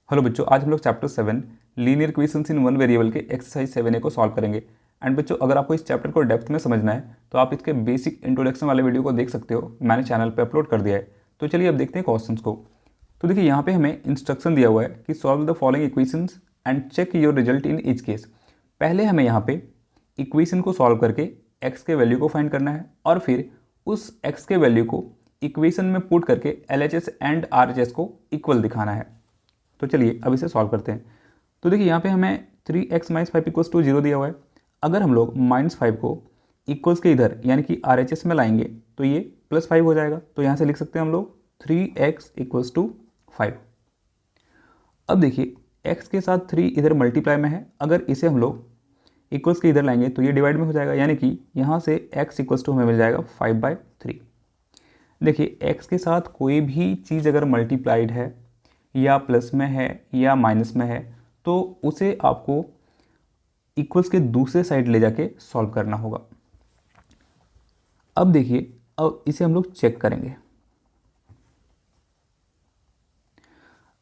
Hello बच्चों, आज हम लोग chapter 7 linear equations in one variable के एक्सरसाइज 7A को सॉल्व करेंगे। एंड बच्चों, अगर आपको इस चैप्टर को डेप्थ में समझना है तो आप इसके बेसिक इंट्रोडक्शन वाले वीडियो को देख सकते हो, मैंने चैनल पे अपलोड कर दिया है। तो चलिए अब देखते हैं क्वेश्चंस को। तो देखिए यहाँ पे हमें इंस्ट्रक्शन दिया हुआ है कि solve the following equations and check your result in each case. पहले हमें यहाँ पे इक्वेशन को सॉल्व करके एक्स के वैल्यू को फाइंड करना है और फिर उस एक्स के वैल्यू को इक्वेशन में पुट करके LHS एंड RHS को इक्वल दिखाना है। तो चलिए अब इसे सॉल्व करते हैं। तो देखिए यहाँ पे हमें 3x - 5 = 0 दिया हुआ है। अगर हम लोग -5 को इक्वल्स के इधर यानी कि RHS में लाएंगे तो ये +5 हो जाएगा। तो यहाँ से लिख सकते हैं हम लोग 3x = 5। अब देखिए x के साथ 3 इधर मल्टीप्लाई में है, अगर इसे हम लोग इक्वल्स के इधर लाएंगे तो ये डिवाइड में हो जाएगा, यानी कि यहाँ से x = हमें मिल जाएगा 5/3। देखिए x के साथ कोई भी चीज़ अगर मल्टीप्लाइड है या प्लस में है या माइनस में है तो उसे आपको इक्वल्स के दूसरे साइड ले जाके सॉल्व करना होगा। अब देखिए, अब इसे हम लोग चेक करेंगे।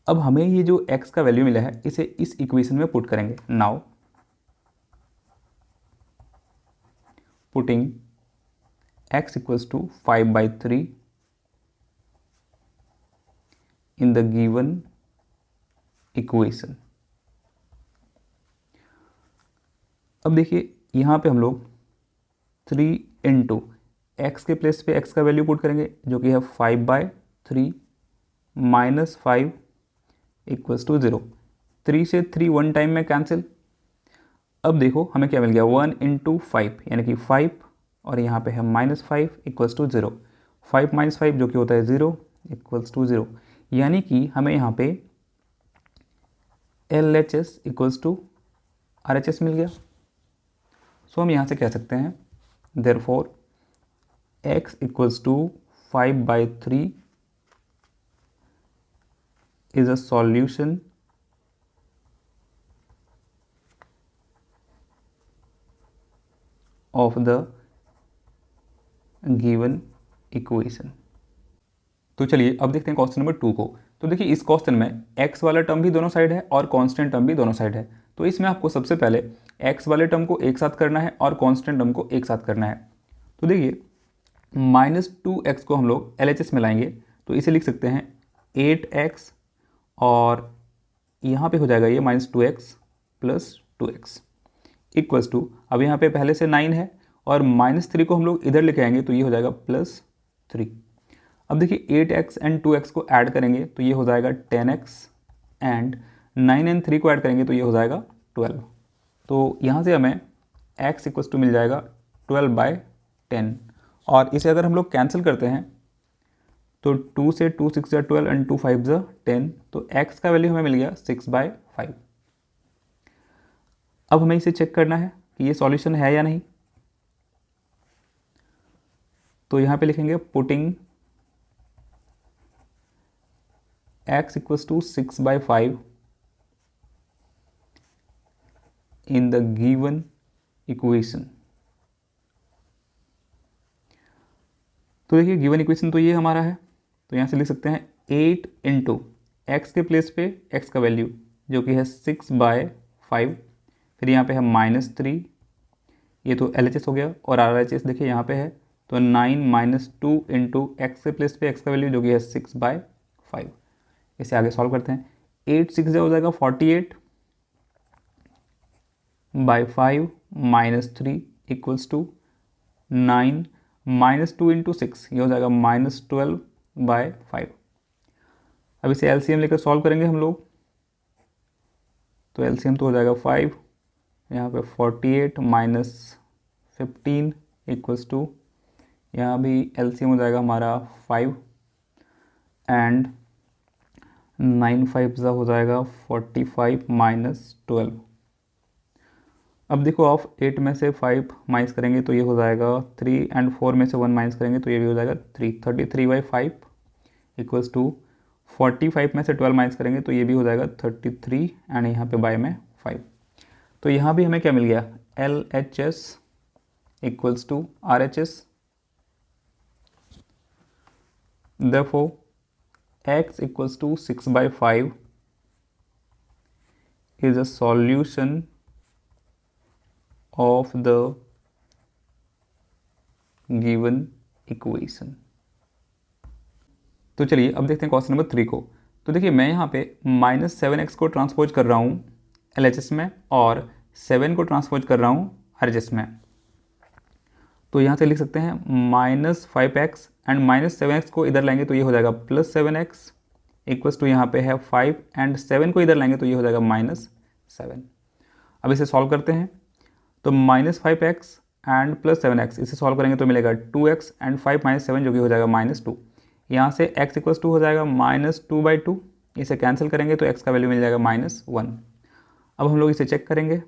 अब हमें ये जो x का वैल्यू मिला है इसे इस इक्वेशन में पुट करेंगे। Now putting x = 5/3 in the given equation। अब देखिए यहाँ पे हम लोग 3 × x के प्लेस पे x का वैल्यू पुट करेंगे जो कि है 5/3 - 5 = 0। 3 से 3 वन टाइम में कैंसिल। अब देखो हमें क्या मिल गया, 1 × 5 यानी कि 5 और यहाँ पे है -5 = 0। 5 - 5 जो कि होता है 0 = 0, यानी कि हमें यहाँ पे LHS = RHS मिल गया। सो हम यहाँ से कह सकते हैं therefore x = 5/3 is a solution of the given equation। तो चलिए अब देखते हैं क्वेश्चन नंबर 2 को। तो देखिए इस क्वेश्चन में x वाला टर्म भी दोनों साइड है और कांस्टेंट टर्म भी दोनों साइड है। तो इसमें आपको सबसे पहले x वाले टर्म को एक साथ करना है और कांस्टेंट टर्म को एक साथ करना है। तो देखिए -2x को हम लोग LHS में लाएंगे तो इसे लिख सकते हैं 8x और यहाँ पे हो जाएगा ये -2x + 2x = अब यहाँ पे पहले से 9 है और -3 को हम लोग इधर लेके आएंगे तो ये हो जाएगा +3। अब देखिए 8x एंड 2x को ऐड करेंगे तो ये हो जाएगा 10x एंड 9 एंड 3 को ऐड करेंगे तो ये हो जाएगा 12। तो यहाँ से हमें x = मिल जाएगा 12/10 और इसे अगर हम लोग कैंसिल करते हैं तो 2 से 2 6 = 12 एंड 2 5 = 10, तो x का वैल्यू हमें मिल गया 6/5। अब हमें इसे चेक करना है कि ये सॉल्यूशन है या नहीं। तो यहाँ पे लिखेंगे putting x = 6/5 in the given equation। तो देखिए गिवन इक्वेशन तो ये हमारा है, तो यहाँ से लिख सकते हैं 8 × x के प्लेस पे x का वैल्यू जो कि है 6/5, फिर यहाँ पे है -3, ये तो LHS हो गया और RHS देखिए यहाँ पे है तो 9 - 2 × x के प्लेस पे x का वैल्यू जो कि है 6/5। इसे आगे सॉल्व करते हैं। 8 6 हो जाएगा 48/5 -3 = 9 -2 × 6 ये हो जाएगा -12/5। अब इसे LCM लेकर सॉल्व करेंगे हम लोग तो LCM तो हो जाएगा 5, यहाँ पे 48 - 15 = यहाँ भी LCM हो जाएगा हमारा 5 एंड 9 5 हो जाएगा 45 - 12। अब देखो ऑफ 8 में से 5 माइनस करेंगे तो ये हो जाएगा 3 एंड 4 में से 1 माइनस करेंगे तो ये भी हो जाएगा 3। 33/5 = 45 में से 12 माइनस करेंगे तो ये भी हो जाएगा 33 एंड यहाँ पे बाय में 5। तो यहाँ भी हमें क्या मिल गया, LHS = RHS। Therefore x = 6/5 is a solution of the given equation। तो चलिए अब देखते हैं क्वेश्चन नंबर 3 को। तो देखिए मैं यहाँ पे -7x को ट्रांसपोज कर रहा हूँ LHS में और 7 को ट्रांसपोज कर रहा हूँ RHS में। तो यहाँ से लिख सकते हैं -5x एंड -7x को इधर लाएंगे तो ये हो जाएगा +7x इक्वल्स टू यहाँ पे है 5 एंड 7 को इधर लाएंगे तो ये हो जाएगा -7। अब इसे सॉल्व करते हैं तो -5x एंड +7x इसे सॉल्व करेंगे तो मिलेगा 2x एंड 5 - 7 जो कि हो जाएगा -2। यहाँ से x इक्वल्स टू हो जाएगा -2/2, इसे कैंसिल करेंगे तो x का वैल्यू मिल जाएगा -1। अब हम लोग इसे चेक करेंगे।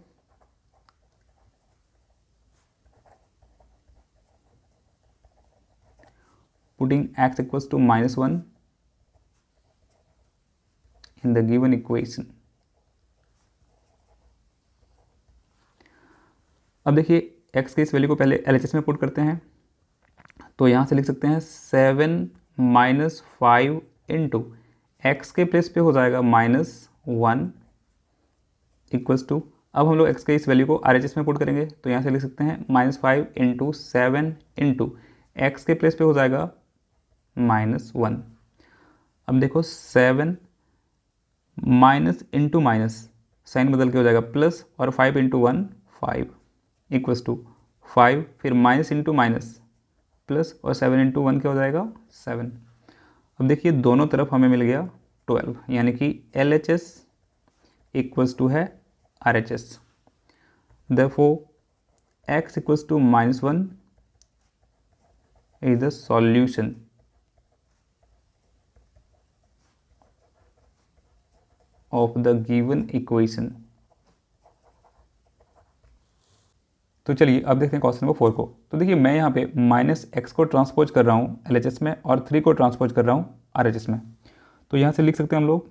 Putting x equals to -1 in the given equation। अब देखिए x के इस वैल्यू को पहले LHS में पुट करते हैं तो यहाँ से लिख सकते हैं 7 - 5 इंटू एक्स के प्लेस पे हो जाएगा -1 इक्वल्स टू। अब हम लोग x के इस वैल्यू को RHS में पुट करेंगे तो यहाँ से लिख सकते हैं -5 इंटू 7 इंटू एक्स के प्लेस पे हो जाएगा -1। अब देखो 7 माइनस इंटू माइनस साइन बदल के हो जाएगा प्लस और 5 इंटू 1 5 इक्वल्स टू 5, फिर माइनस इंटू माइनस प्लस और 7 इंटू 1 क्या हो जाएगा 7। अब देखिए दोनों तरफ हमें मिल गया 12, यानी कि LHS इक्वल्स टू है RHS। Therefore x equals to -1 is the solution of the given equation। तो चलिए अब देखते हैं क्वेश्चन नंबर 4 को। तो देखिए मैं यहाँ पे -x को ट्रांसपोज कर रहा हूँ LHS में और 3 को ट्रांसपोज कर रहा हूँ RHS में। तो यहाँ से लिख सकते हैं हम लोग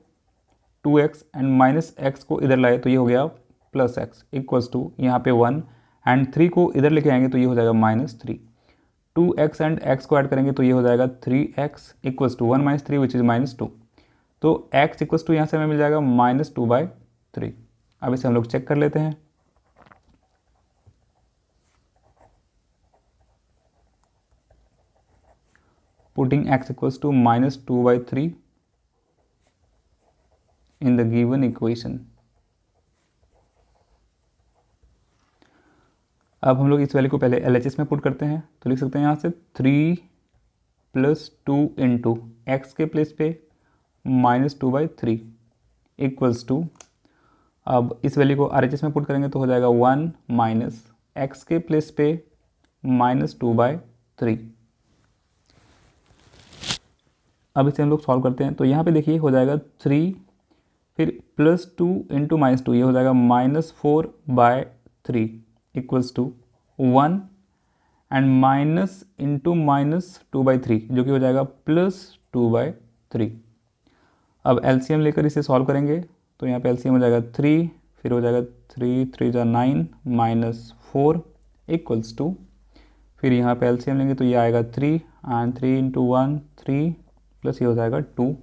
2x एंड -x को इधर लाए तो ये हो गया +x इक्वल्स टू यहाँ पे 1 एंड 3 को इधर लेके आएंगे तो ये हो जाएगा -3। 2x एंड x को ऐड करेंगे तो ये हो जाएगा 3x equals to 1 - 3 which is -2। तो x इक्वल्स टू यहाँ से हमें मिल जाएगा -2/3। अब इसे हम लोग चेक कर लेते हैं। Putting x equals to -2/3 in the given equation. अब हम लोग इस वैल्यू को पहले LHS में पुट करते हैं तो लिख सकते हैं यहाँ से 3 + 2 इंटू एक्स के प्लेस पे -2/3 इक्वल्स टू, अब इस वैल्यू को RHS में पुट करेंगे तो हो जाएगा 1 माइनस एक्स के प्लेस पे -2/3। अब इसे हम लोग सॉल्व करते हैं तो यहाँ पे देखिए हो जाएगा 3 फिर +2 इंटू -2 ये हो जाएगा -4/3 equals to 1 and minus into -2/3 जो कि हो जाएगा +2/3। अब LCM लेकर इसे सॉल्व करेंगे तो यहाँ पे LCM हो जाएगा 3, फिर हो जाएगा 3 3 × 9 -4 इक्वल्स टू, फिर यहाँ पे LCM लेंगे तो ये आएगा 3 एंड 3 इंटू 1 3 प्लस ये हो जाएगा 2।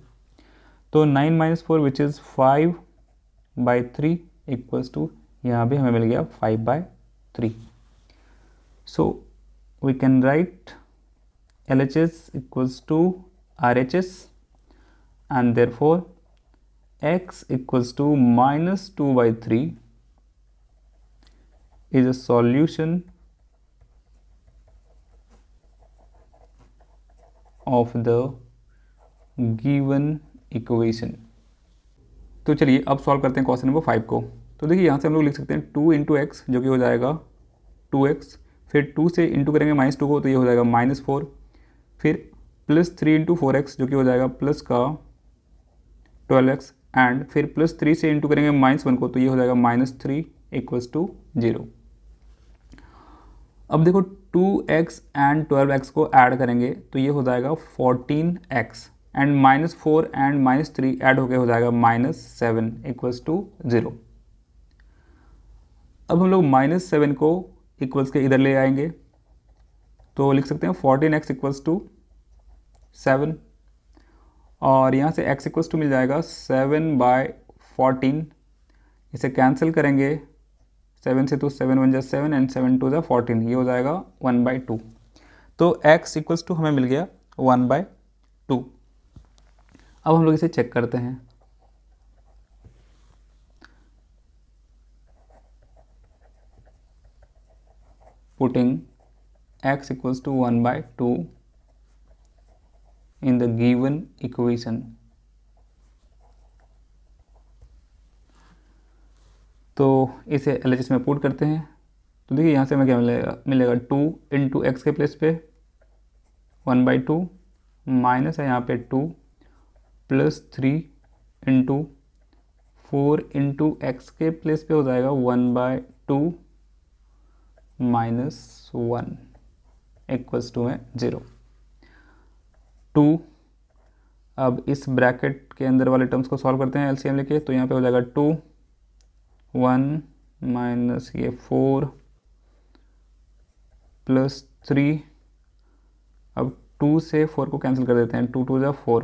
तो 9 - 4 विच इज़ 5/3 इक्वल्स टू, यहाँ भी हमें मिल गया 5/3। So we can write LHS equals to RHS and therefore x equals to -2/3 is a solution of the given equation। तो चलिए अब सॉल्व करते हैं क्वेश्चन नंबर 5 को। तो देखिए यहाँ से हम लोग लिख सकते हैं 2 इंटू एक्स जो कि हो जाएगा 2x, फिर 2 से इंटू करेंगे -2 को तो ये हो जाएगा -4, फिर +3 इंटू 4x जो कि हो जाएगा प्लस का 12x एंड फिर +3 से इंटू करेंगे -1 को तो ये हो जाएगा -3 इक्वल्स टू 0। अब देखो 2x एंड 12x को ऐड करेंगे तो ये हो जाएगा 14x एंड -4 एंड -3 ऐड होकर हो जाएगा -7 इक्वल्स टू 0। अब हम लोग -7 को इक्वल्स के इधर ले आएंगे तो लिख सकते हैं 14x इक्वल्स टू 7 और यहाँ से x इक्वल्स टू मिल जाएगा 7/14 इसे कैंसिल करेंगे 7 से, तो 7 1 जा 7 एंड 7 2 जा 14, ये हो जाएगा 1/2। तो x इक्वल्स टू हमें मिल गया 1/2। अब हम लोग इसे चेक करते हैं। Putting x equals to 1/2 in the given equation, तो इसे LHS में पुट करते हैं। तो देखिए यहाँ से हमें क्या मिलेगा 2 इंटू एक्स के प्लेस पे 1/2 माइनस है यहाँ पे 2 प्लस 3 इंटू 4 इंटू एक्स के प्लेस पे हो जाएगा 1/2 माइनस 1 इक्वल्स टू है 0। 2, अब इस ब्रैकेट के अंदर वाले टर्म्स को सॉल्व करते हैं एलसीएम लेके। तो यहाँ पे हो जाएगा 2 1 माइनस ये 4 प्लस 3, अब 2 से 4 को कैंसिल कर देते हैं, 2 2 जा 4।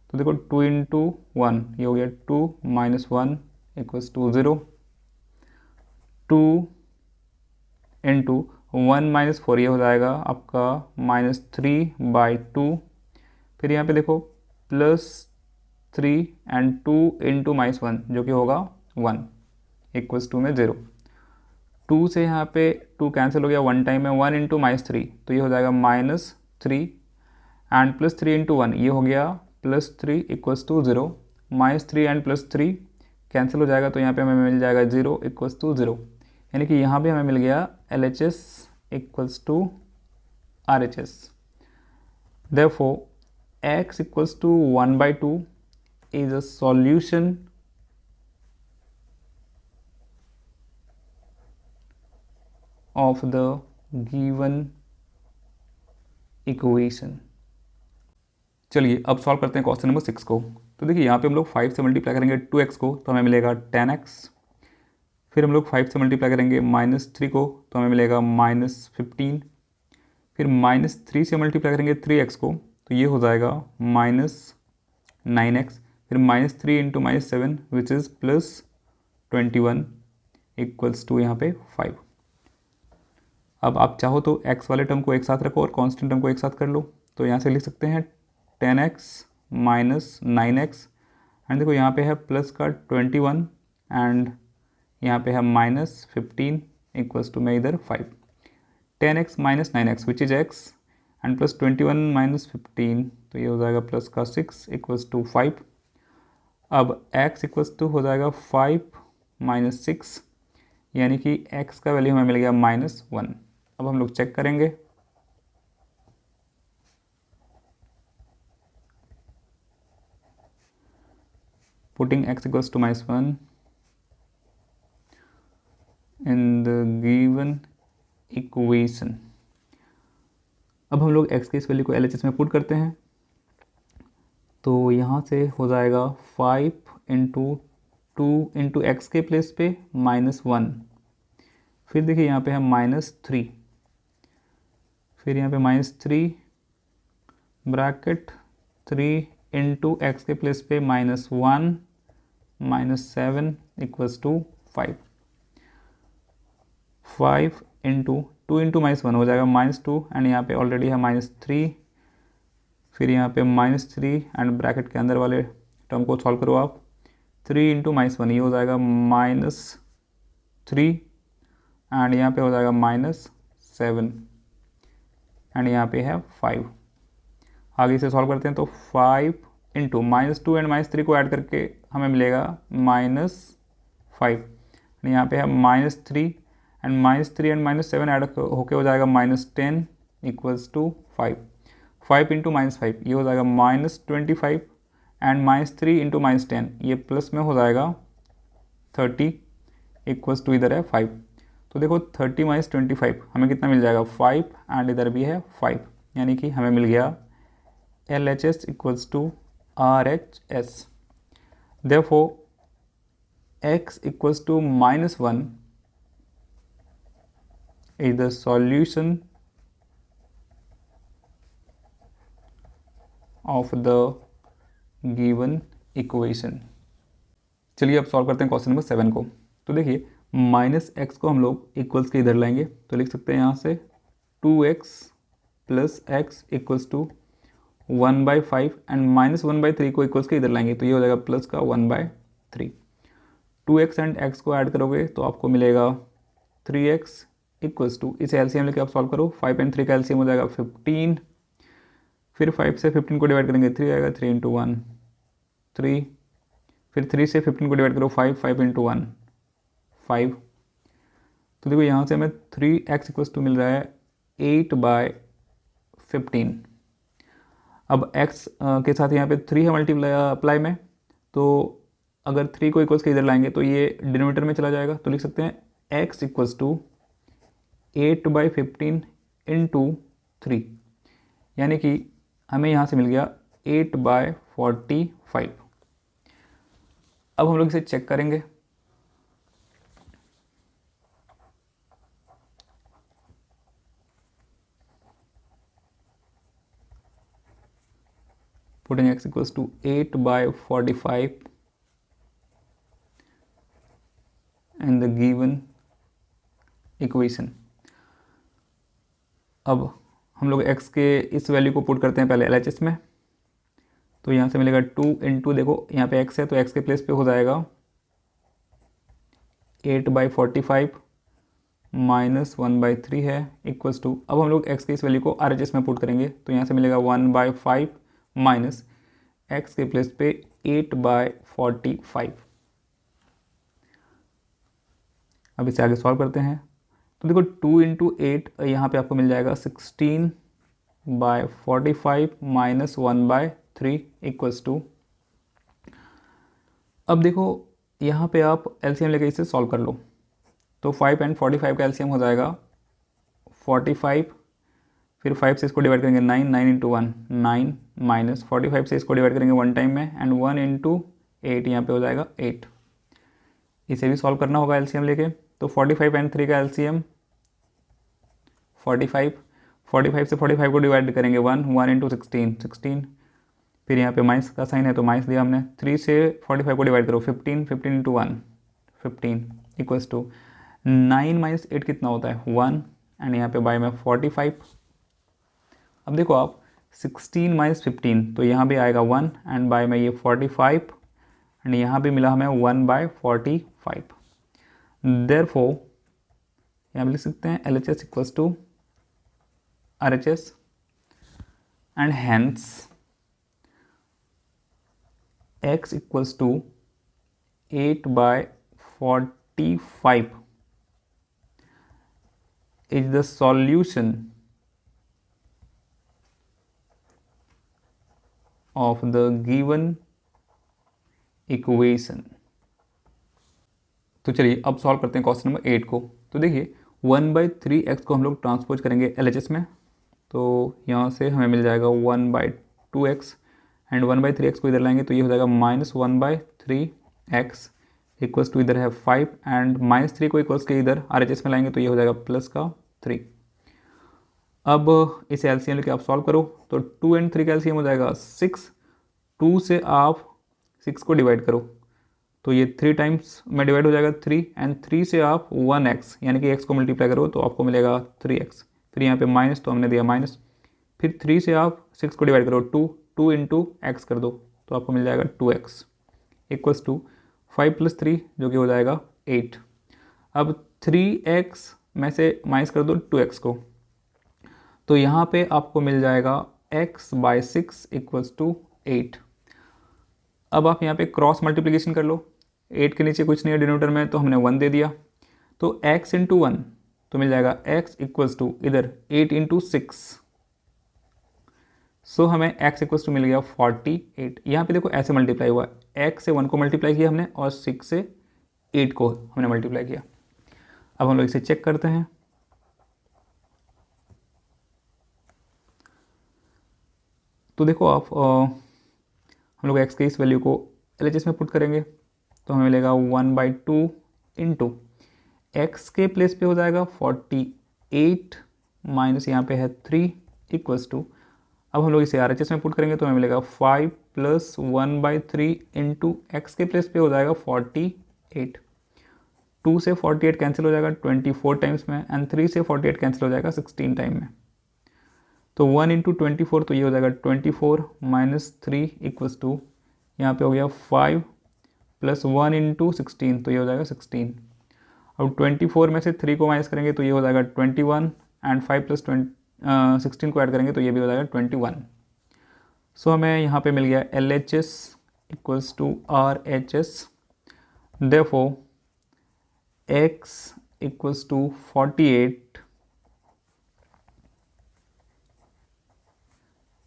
तो देखो 2 इंटू 1 ये हो गया 2 minus 1 equals to 0। 2 into 1 minus 4 ये हो जाएगा आपका -3/2। फिर यहाँ पे देखो प्लस 3 एंड 2 इंटू -1 जो कि होगा 1 इक्वल्स टू में 0। 2 से यहाँ पे 2 कैंसिल हो गया, 1 टाइम में 1 इंटू -3 तो ये हो जाएगा -3 एंड प्लस 3 इंटू 1 ये हो गया +3 इक्वल्स टू 0। -3 एंड +3 कैंसिल हो जाएगा, तो यहाँ पे हमें मिल जाएगा 0 इक्वल्स टू 0। यानी कि यहाँ पे हमें मिल गया LHS equals to RHS। Therefore x equals to 1/2 is a solution of the given equation। चलिए अब सॉल्व करते हैं क्वेश्चन नंबर 6 को। तो देखिए यहाँ पे हम लोग 5 से मल्टीप्लाई करेंगे 2x को तो हमें मिलेगा 10x। फिर हम लोग 5 से मल्टीप्लाई करेंगे -3 को तो हमें मिलेगा -15। फिर -3 से मल्टीप्लाई करेंगे 3x को तो ये हो जाएगा -9x। फिर -3 into -7 which is +21 equals to यहाँ पे 5। अब आप चाहो तो x वाले टर्म को एक साथ रखो और कांस्टेंट टर्म को एक साथ कर लो। तो यहाँ से लिख सकते हैं 10x माइनस 9x एंड देखो यहाँ पे है प्लस का 21 एंड यहाँ पे है -15 इक्वल्स टू में इधर 5। 10x minus 9x which is x and plus 21 minus 15 तो ये हो जाएगा प्लस का 6 इक्वल्स टू 5। अब x इक्वल्स टू हो जाएगा 5 माइनस 6 यानी कि x का वैल्यू हमें मिल गया -1। अब हम लोग चेक करेंगे। Putting x equals to -1 in the given equation। अब हम लोग x के इस वैल्यू को LHS में पुट करते हैं। तो यहाँ से हो जाएगा 5 इंटू 2 इंटू एक्स के प्लेस पे -1। फिर देखिए यहाँ पे है -3। फिर यहाँ पे -3 ब्रैकेट 3 इंटू एक्स के प्लेस पे -1 -7 इक्वल्स टू 5। 5 इंटू 2 इंटू -1 हो जाएगा -2 एंड यहाँ पे ऑलरेडी है -3। फिर यहाँ पे -3 एंड ब्रैकेट के अंदर वाले टर्म को सॉल्व करो आप। 3 इंटू -1 ये हो जाएगा -3 एंड यहाँ पे हो जाएगा -7 एंड यहाँ पे है 5। आगे इसे सॉल्व करते हैं तो 5 इंटू -2 एंड -3 को ऐड करके हमें मिलेगा -5 एंड यहाँ पे है -3 एंड -3 एंड -7 ऐड होके हो जाएगा -10 इक्वल्स टू 5। 5 इंटू -5 ये हो जाएगा -25 एंड -3 इंटू -10 ये प्लस में हो जाएगा 30 इक्वल्स टू इधर है 5। तो देखो 30 - 25 हमें कितना मिल जाएगा 5 एंड इधर भी है 5 यानी कि हमें मिल गया LHS equals to RHS। Therefore x equals to -1 is the solution of the given equation। चलिए अब सॉल्व करते हैं क्वेश्चन नंबर 7 को। तो देखिए माइनस एक्स को हम लोग इक्वल्स के इधर लाएंगे तो लिख सकते हैं यहाँ से 2x plus x equals to 1/5 and -1/3 को इक्वल्स के इधर लाएंगे तो ये हो जाएगा प्लस का 1/3। 2x एंड x को ऐड करोगे तो आपको मिलेगा 3x इक्वल्स टू, इसे एलसीएम लेके आप सॉल्व करो, 5 एंड 3 का एलसीएम हो जाएगा 15, फिर 5 से 15 को डिवाइड करेंगे 3 आएगा, 3 इंटू 1 3, फिर 3 से 15 को डिवाइड करो 5 इंटू 1 5। तो देखो यहाँ से हमें 3x इक्वल्स टू मिल रहा है 8/15। अब x के साथ यहाँ पे 3 है मल्टीप्लाई में, तो अगर 3 को इक्वल्स के इधर लाएंगे तो ये डिनोमिनेटर में चला जाएगा तो लिख सकते हैं x इक्वल्स टू 8/15 इंटू 3, यानी कि हमें यहाँ से मिल गया 8/45। अब हम लोग इसे चेक करेंगे। Putting x equals to 8/45 in the given equation। अब हम लोग x के इस वैल्यू को पुट करते हैं पहले LHS में, तो यहाँ से मिलेगा 2 इंटू, देखो यहाँ पे x है तो x के प्लेस पे हो जाएगा 8/45 माइनस 1/3 है इक्वल्स टू, अब हम लोग x के इस वैल्यू को RHS में पुट करेंगे तो यहाँ से मिलेगा 1/5 माइनस x के प्लेस पे 8/45। अब इसे आगे सॉल्व करते हैं तो देखो 2 इंटू 8 यहाँ पे आपको मिल जाएगा 16/45 माइनस 1/3 इक्वल्स टू, अब देखो यहाँ पे आप एलसीएम लेके इसे सॉल्व कर लो तो 5 एंड 45 का एलसीएम हो जाएगा 45, फिर 5 से इसको डिवाइड करेंगे 9, 9 इंटू 1 9 माइनस 45 से इसको डिवाइड करेंगे 1 टाइम में एंड 1 इंटू 8 यहाँ पे हो जाएगा 8। इसे भी सॉल्व करना होगा एलसीएम लेके, तो 45 एंड 3 का एलसीएम 45, 45 से 45 को डिवाइड करेंगे 1 इंटू 16 16, फिर यहाँ पे माइनस का साइन है तो माइनस दिया हमने, 3 से 45 को डिवाइड करो 15, 15 इंटू 1 15 इक्वल्स टू 9 माइनस 8 कितना होता है 1 एंड यहाँ पे बाय में 45। अब देखो आप 16 माइनस 15 तो यहाँ भी आएगा 1 एंड बाय में ये 45 एंड यहाँ भी मिला हमें 1/45। देयरफॉर यहाँ पे लिख सकते हैं LHS equals to RHS and hence x equals to 8/45 is the solution of the given equation। तो चलिए अब सॉल्व करते हैं क्वेश्चन नंबर 8 को। तो देखिए 1/3x को हम लोग ट्रांसपोज करेंगे LHS में, तो यहाँ से हमें मिल जाएगा 1/2x एंड 1/3x को इधर लाएंगे तो ये हो जाएगा -1/3x इक्वल्स टू, इधर है 5 एंड -3 को इक्वल्स के इधर RHS में लाएंगे तो ये हो जाएगा प्लस का 3। अब इसे एलसीएम लेके आप सॉल्व करो तो 2 एंड 3 का एलसीएम हो जाएगा 6, 2 से आप 6 को डिवाइड करो तो ये 3 टाइम्स में डिवाइड हो जाएगा 3 एंड 3 से आप 1x यानी कि x को मल्टीप्लाई करो तो आपको मिलेगा 3x, फिर यहाँ पे माइनस तो हमने दिया माइनस, फिर 3 से आप 6 को डिवाइड करो 2 इंटू x कर दो तो आपको मिल जाएगा 2x इक्वल्स टू 5 + 3 जो कि हो जाएगा 8। अब 3x में से माइनस कर दो 2x को तो यहाँ पे आपको मिल जाएगा x/6 इक्वल्स टू 8। अब आप यहाँ पे क्रॉस मल्टीप्लिकेशन कर लो, 8 के नीचे कुछ नहीं है डिनोमिनेटर में तो हमने 1 दे दिया तो x इंटू 1 तो मिल जाएगा x इक्वल्स टू इधर 8 इंटू 6, सो हमें x इक्वल्स टू मिल गया 48। यहाँ पे देखो ऐसे मल्टीप्लाई हुआ, x से 1 को मल्टीप्लाई किया हमने और 6 से 8 को हमने मल्टीप्लाई किया। अब हम लोग इसे चेक करते हैं। तो देखो आप हम लोग x के इस वैल्यू को LHS में पुट करेंगे तो हमें मिलेगा 1/2 इंटू एक्स के प्लेस पे हो जाएगा 48 माइनस यहाँ पे है 3 इक्वल्स टू, अब हम लोग इसे RHS में पुट करेंगे तो हमें मिलेगा 5 प्लस 1/3 इंटू एक्स के प्लेस पे हो जाएगा 48। 2 से 48 कैंसिल हो जाएगा 24 टाइम्स में, एंड 3 से 48 कैंसिल हो जाएगा 16 टाइम में। तो 1 इंटू 24 तो ये हो जाएगा 24 माइनस 3 इक्वल्स टू यहाँ पे हो गया 5 प्लस 1 इंटू 16 तो ये हो जाएगा 16। अब 24 में से 3 को माइनस करेंगे तो ये हो जाएगा 21, एंड 5 प्लस 16 को ऐड करेंगे तो ये भी हो जाएगा 21। सो हमें यहाँ पे मिल गया LHS equals to RHS। Therefore x equals to 48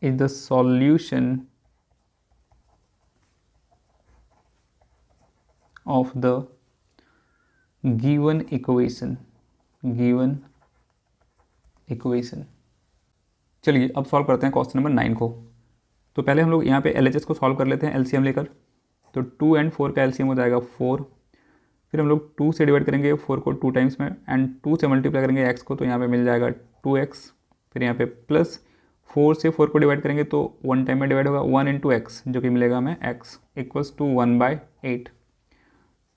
is the solution of the given equation। चलिए अब सॉल्व करते हैं क्वेश्चन नंबर 9 को। तो पहले हम लोग यहाँ पे LHS को सॉल्व कर लेते हैं LCM लेकर। तो 2 and 4 का LCM हो जाएगा 4। फिर हम लोग 2 से डिवाइड करेंगे 4 को 2 टाइम्स में, एंड 2 से मल्टीप्लाई करेंगे x को, तो यहाँ पे मिल जाएगा 2x। फिर यहाँ पे प्लस 4 से 4 को डिवाइड करेंगे तो 1 टाइम में डिवाइड होगा 1 इंटू एक्स, जो कि मिलेगा हमें x equals to 1/8।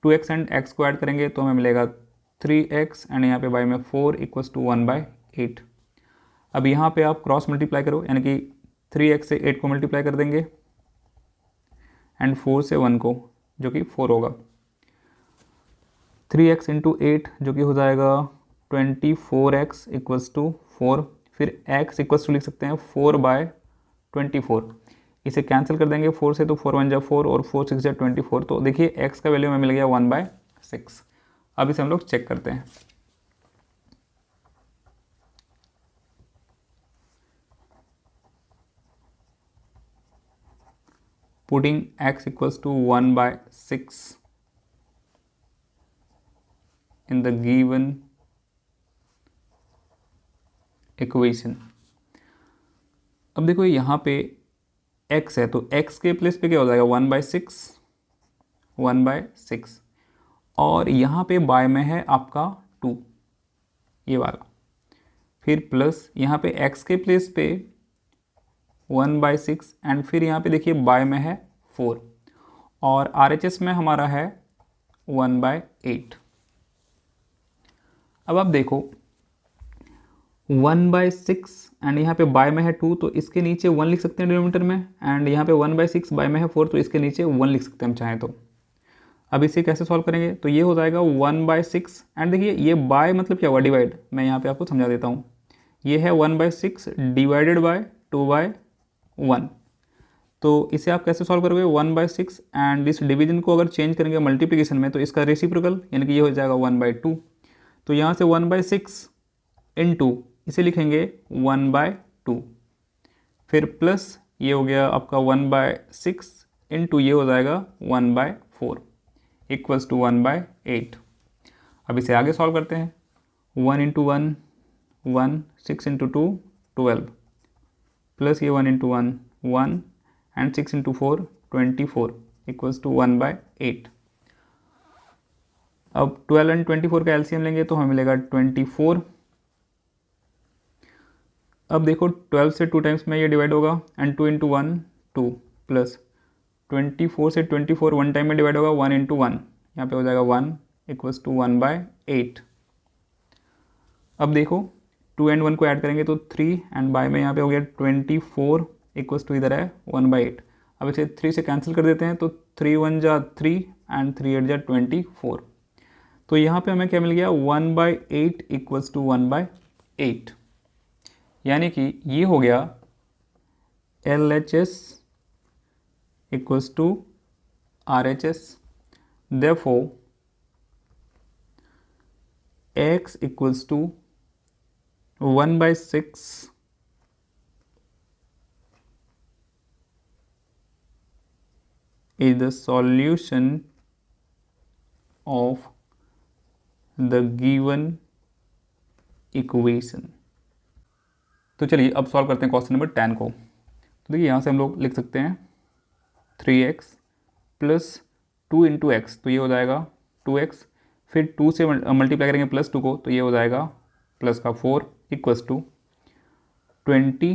2x and x को ऐड करेंगे तो हमें मिलेगा 3x, एंड यहाँ पे बाई में 4 इक्वल्स टू 1/8। अब यहाँ पे आप क्रॉस मल्टीप्लाई करो, यानी कि 3x से 8 को मल्टीप्लाई कर देंगे, एंड 4 से 1 को, जो कि 4 होगा। 3x इंटू 8 जो कि हो जाएगा 24x इक्वल्स टू 4। फिर x इक्वल्स टू लिख सकते हैं 4/24। इसे कैंसिल कर देंगे 4 से, तो 4 1 जा 4 और 4 6 जा 24। तो देखिए x का वैल्यू हमें मिल गया 1/6। अब इसे हम लोग चेक करते हैं। Putting x equals to 1/6 in the given equation। अब देखो यहाँ पे x है, तो x के प्लेस पे क्या हो जाएगा 1/6, और यहाँ पे बाय में है आपका 2, ये वाला। फिर प्लस यहाँ पे x के प्लेस पे 1/6, एंड फिर यहाँ पे देखिए बाय में है 4, और RHS में हमारा है 1/8। अब आप देखो 1/6 एंड यहाँ पे बाय में है 2, तो इसके नीचे 1 लिख सकते हैं डिनोमिनेटर में, एंड यहाँ पे 1/6 बाय में है 4, तो इसके नीचे 1 लिख सकते हैं हम चाहें तो। अब इसे कैसे सॉल्व करेंगे, तो ये हो जाएगा 1/6, एंड देखिए ये बाय मतलब क्या हुआ, डिवाइड। मैं यहाँ पे आपको समझा देता हूँ। ये है 1/6 डिवाइडेड बाय 2/1। तो इसे आप कैसे सॉल्व करोगे 1/6, एंड इस डिवीजन को अगर चेंज करेंगे मल्टीप्लिकेशन में तो इसका रेसिप्रोकल, यानी कि ये हो जाएगा 1/2। तो यहाँ से 1/6 इंटू इसे लिखेंगे 1/2, फिर प्लस ये हो गया आपका 1/6 इंटू ये हो जाएगा 1/4 इक्वल्स टू 1/8। अब इसे आगे सॉल्व करते हैं। 1 इंटू 1 1, 6 इंटू 2 12, प्लस ये 1 into 1 1, and 6 into 4 24 equals to 1/8। अब 12 एंड 24 का एलसीएम लेंगे तो हमें मिलेगा 24। अब देखो 12 से 2 टाइम्स में ये डिवाइड होगा, एंड 2 इंटू 1 2, प्लस 24 से 24 1 टाइम में डिवाइड होगा 1 इंटू 1, यहाँ पे हो जाएगा 1 इक्वल्स टू 1/8। अब देखो 2 एंड 1 को ऐड करेंगे तो 3, एंड बाय में यहाँ पे हो गया 24 इक्वल्स टू इधर है 1/8। अब इसे 3 से कैंसिल कर देते हैं, तो 3 1 जा 3, एंड 3 8 जा 24। तो यहाँ पे हमें क्या मिल गया 1/8 इक्वल्स टू 1/8, यानी कि ये हो गया LHS equals to RHS। Therefore x equals to 1/6 is the solution of the given equation। तो चलिए अब सॉल्व करते हैं क्वेश्चन नंबर 10 को। तो देखिए यहाँ से हम लोग लिख सकते हैं 3x प्लस 2 इंटू एक्स, तो ये हो जाएगा 2x। फिर 2 से मल्टीप्लाई करेंगे प्लस 2 को, तो ये हो जाएगा प्लस का 4 इक्वल्स टू 20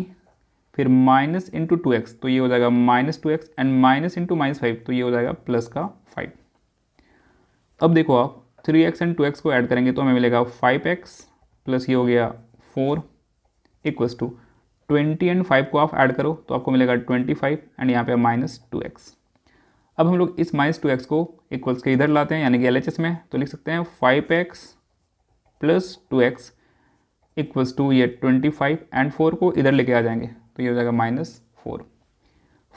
फिर माइनस इंटू 2x तो ये हो जाएगा -2x एंड माइनस इंटू -5 तो ये हो जाएगा प्लस का 5। अब देखो आप 3x एंड 2x को ऐड करेंगे तो हमें मिलेगा 5x प्लस ये हो गया 4 इक्वल्स टू 20 एंड 5 को आप ऐड करो तो आपको मिलेगा 25 एंड यहाँ पे -2x। अब हम लोग इस -2x को इक्वल्स के इधर लाते हैं यानी कि LHS में, तो लिख सकते हैं 5x plus 2x equals to ये 25 एंड 4 को इधर लेके आ जाएंगे तो ये हो जाएगा -4।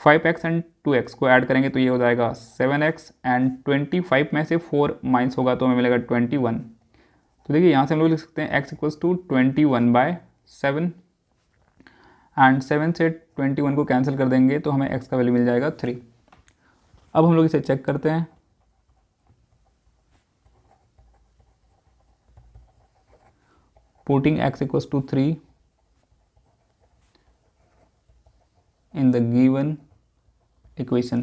5x एंड 2x को ऐड करेंगे तो ये हो जाएगा 7x एंड 25 में से 4 माइनस होगा तो हमें मिलेगा 21। तो देखिए यहाँ से हम लोग लिख सकते हैं x इक्वल्स टू 21/7 एंड 7 से 21 को कैंसिल कर देंगे तो हमें x का वैल्यू मिल जाएगा 3। अब हम लोग इसे चेक करते हैं। Putting x equals to 3 in the given equation.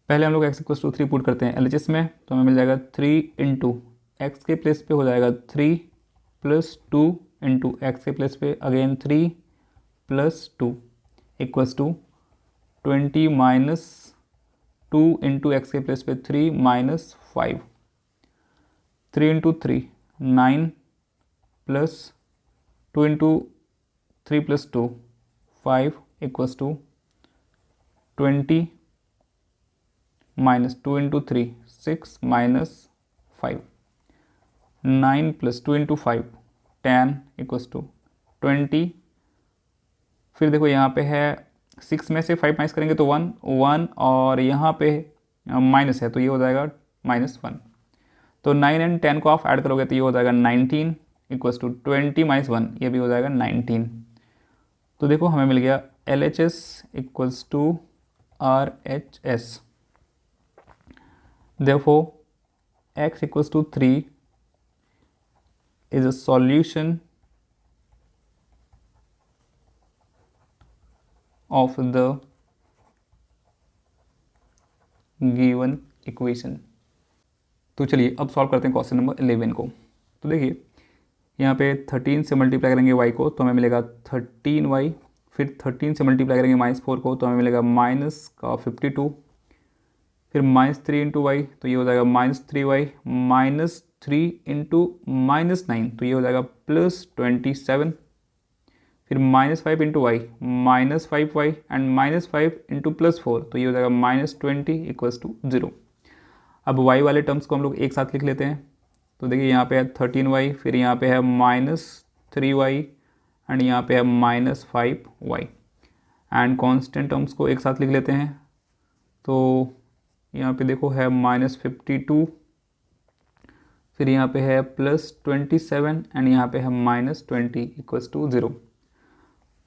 पहले हम लोग x इक्वल्स टू 3 पुट करते हैं LHS में तो हमें मिल जाएगा 3 इंटू एक्स के प्लेस पे हो जाएगा 3 प्लस 2 इंटू एक्स के प्लेस पे again 3 plus 2 equals to 20 minus 2 into x के प्लेस पे 3 minus 5। 3 into 3 9 plus 2 into 3 plus 2 5 equals to 20 minus 2 into 3 6 minus 5। 9 plus 2 into 5 10 equals to 20। फिर देखो यहाँ पे है 6 में से 5 माइनस करेंगे तो 1 और यहाँ पे माइनस है तो ये हो जाएगा -1। तो 9 एंड 10 को आप ऐड करोगे तो ये हो जाएगा 19 इक्वल्स टू 20 माइनस 1 ये भी हो जाएगा 19। तो देखो हमें मिल गया LHS equals to RHS। Therefore x equals to 3 is a solution of the given equation। तो चलिए अब सॉल्व करते हैं क्वेश्चन नंबर 11 को। तो देखिए यहाँ पे 13 से मल्टीप्लाई करेंगे y को तो हमें मिलेगा 13y, फिर 13 से मल्टीप्लाई करेंगे -4 को तो हमें मिलेगा -52, फिर -3 इंटू वाई तो ये हो जाएगा -3y, -3 इंटू -9 तो ये हो जाएगा +27, फिर -5 into Y -5y and -5 into +4 तो ये हो जाएगा -20 इक्वल्स टू 0। अब y वाले टर्म्स को हम लोग एक साथ लिख लेते हैं। तो देखिए यहाँ पे है 13y, फिर यहाँ पे है -3y एंड यहाँ पे है -5y एंड कांस्टेंट टर्म्स को एक साथ लिख लेते हैं। तो यहाँ पे देखो है -52, फिर यहाँ पे है +27 एंड यहाँ पे है -20 इक्वल्स टू 0।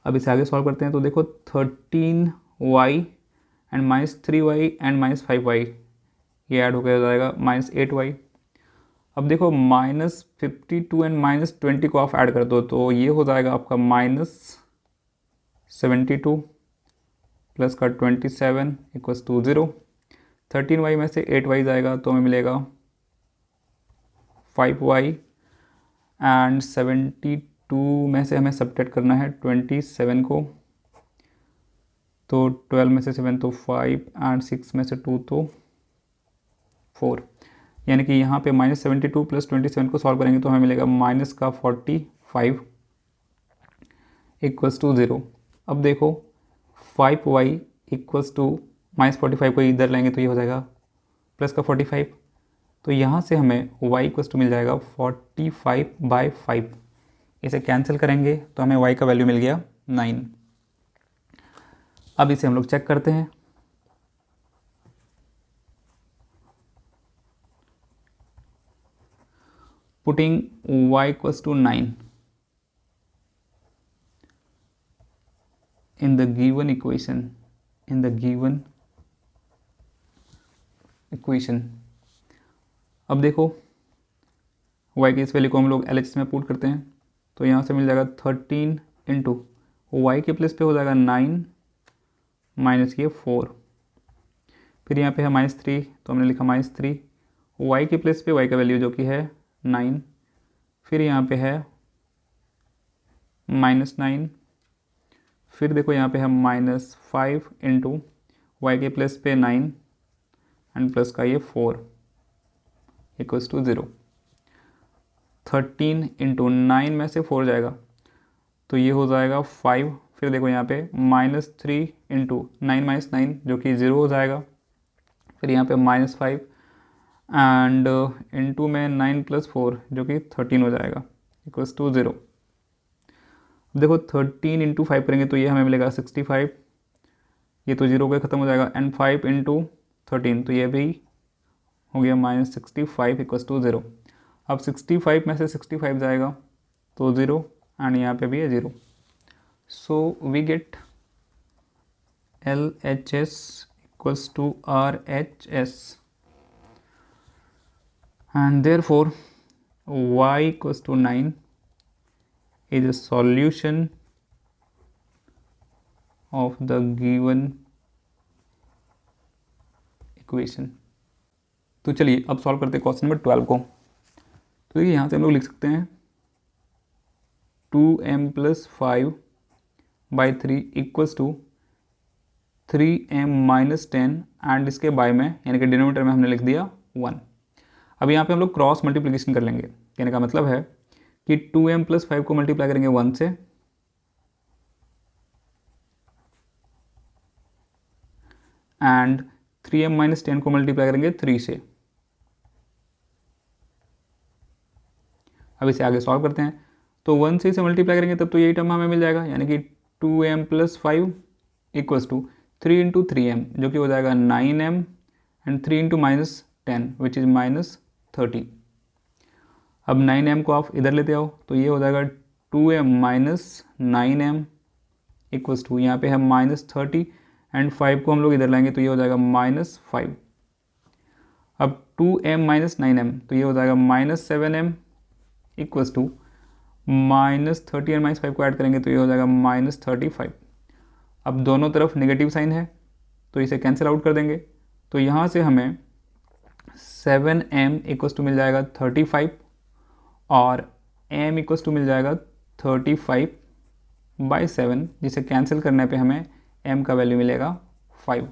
अब इसे आगे सॉल्व करते हैं। तो देखो 13y and -3y and -5y ये ऐड होकर जाएगा -8y। अब देखो -52 एंड -20 को आप ऐड कर दो तो ये हो जाएगा आपका -72 प्लस का 27 इक्वल्स टू 0। 13y में से 8y जाएगा तो हमें मिलेगा 5y एंड 72 में से हमें सब्ट्रैक्ट करना है 27 को, तो 12 में से 7 तो 5 एंड 6 में से 2 तो 4, यानी कि यहाँ पे -72 प्लस 27 को सॉल्व करेंगे तो हमें मिलेगा -45 इक्वल्स टू 0। अब देखो 5y इक्वल्स टू -45 को इधर लेंगे तो ये हो जाएगा प्लस का 45, तो यहाँ से हमें y इक्वल्स टू मिल जाएगा 45/5। इसे कैंसिल करेंगे तो हमें y का वैल्यू मिल गया 9। अब इसे हम लोग चेक करते हैं। Putting y equals to 9 in the given equation, अब देखो y की इस वैल्यू को हम लोग LHS में पुट करते हैं तो यहाँ से मिल जाएगा 13 इंटू वाई के प्लेस पे हो जाएगा 9 माइनस ये 4, फिर यहाँ पे है -3 तो हमने लिखा -3, y के प्लेस पे y का वैल्यू जो कि है 9, फिर यहाँ पे है -9, फिर देखो यहाँ पे है -5 इंटू वाई के प्लस पे 9 एंड प्लस का ये 4 इक्वल्स टू 0। 13 इंटू 9 में से 4 जाएगा तो ये हो जाएगा 5। फिर देखो यहाँ पे -3 इंटू 9 जो कि 0 हो जाएगा। फिर यहाँ पे -5 एंड इंटू में 9 प्लस 4 जो कि 13 हो जाएगा इक्वल्स टू 0। देखो 13 इंटू 5 करेंगे तो ये हमें मिलेगा 65, ये तो 0 पे ख़त्म हो जाएगा, एंड 5 इंटू 13 तो ये भी हो गया -65 इक्वल्स टू 0। अब 65 में से 65 जाएगा तो 0 एंड यहाँ पे भी है 0। So we get LHS equals to RHS and therefore y equals to 9 is a solution of the given equation। तो चलिए अब सॉल्व करते हैं क्वेश्चन नंबर 12 को। तो देखिए यहाँ से हम लोग लिख सकते हैं 2m + 5/3 equals to 3m - 10 and इसके बाय में यानी कि डिनोमिनेटर में हमने लिख दिया 1। अब यहाँ पे हम लोग क्रॉस मल्टीप्लिकेशन कर लेंगे। कहने का मतलब है कि 2m + 5 को मल्टीप्लाई करेंगे 1 से एंड 3m - 10 को मल्टीप्लाई करेंगे 3 से। अब इसे आगे सॉल्व करते हैं तो 1 से इसे मल्टीप्लाई करेंगे तब तो यही टर्म हमें मिल जाएगा, यानी कि 2m + 5 equals to 3 into 3m जो कि हो जाएगा 9m and 3 into -10 which is -30। अब 9m को आप इधर लेते आओ तो ये हो जाएगा 2m - 9m इक्वल्स टू यहाँ पे है -30 एंड 5 को हम लोग इधर लाएंगे तो ये हो जाएगा -5। अब 2m - 9m तो ये हो जाएगा -7m इक्वल्स टू -30 एंड -5 को ऐड करेंगे तो ये हो जाएगा -35। अब दोनों तरफ नेगेटिव साइन है तो इसे कैंसिल आउट कर देंगे तो यहाँ से हमें 7m इक्वल्स टू मिल जाएगा 35 और m इक्वल्स टू मिल जाएगा 35/7, जिसे कैंसिल करने पे हमें m का वैल्यू मिलेगा 5।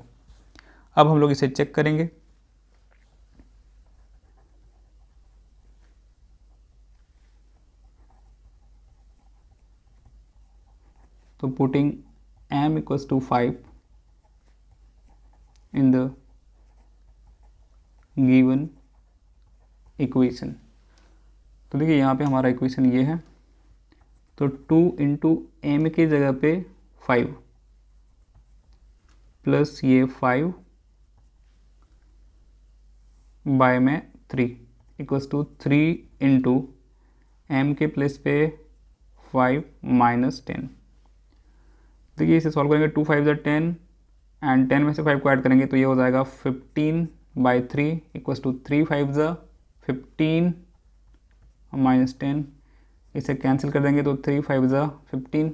अब हम लोग इसे चेक करेंगे। तो putting m equals to 5 in the given equation. तो देखिए यहाँ पे हमारा इक्वेशन ये है, तो 2 इंटू एम की जगह पे 5 प्लस ये 5 बाय में 3 इक्वल्स टू 3 इंटू एम के प्लेस पे 5 - 10। देखिए इसे सॉल्व करेंगे 2 5 10 एंड 10 में से 5 को ऐड करेंगे तो ये हो जाएगा 15/3 इक्वल्स टू 3 5 15 -10। इसे कैंसिल कर देंगे तो 3 5 15।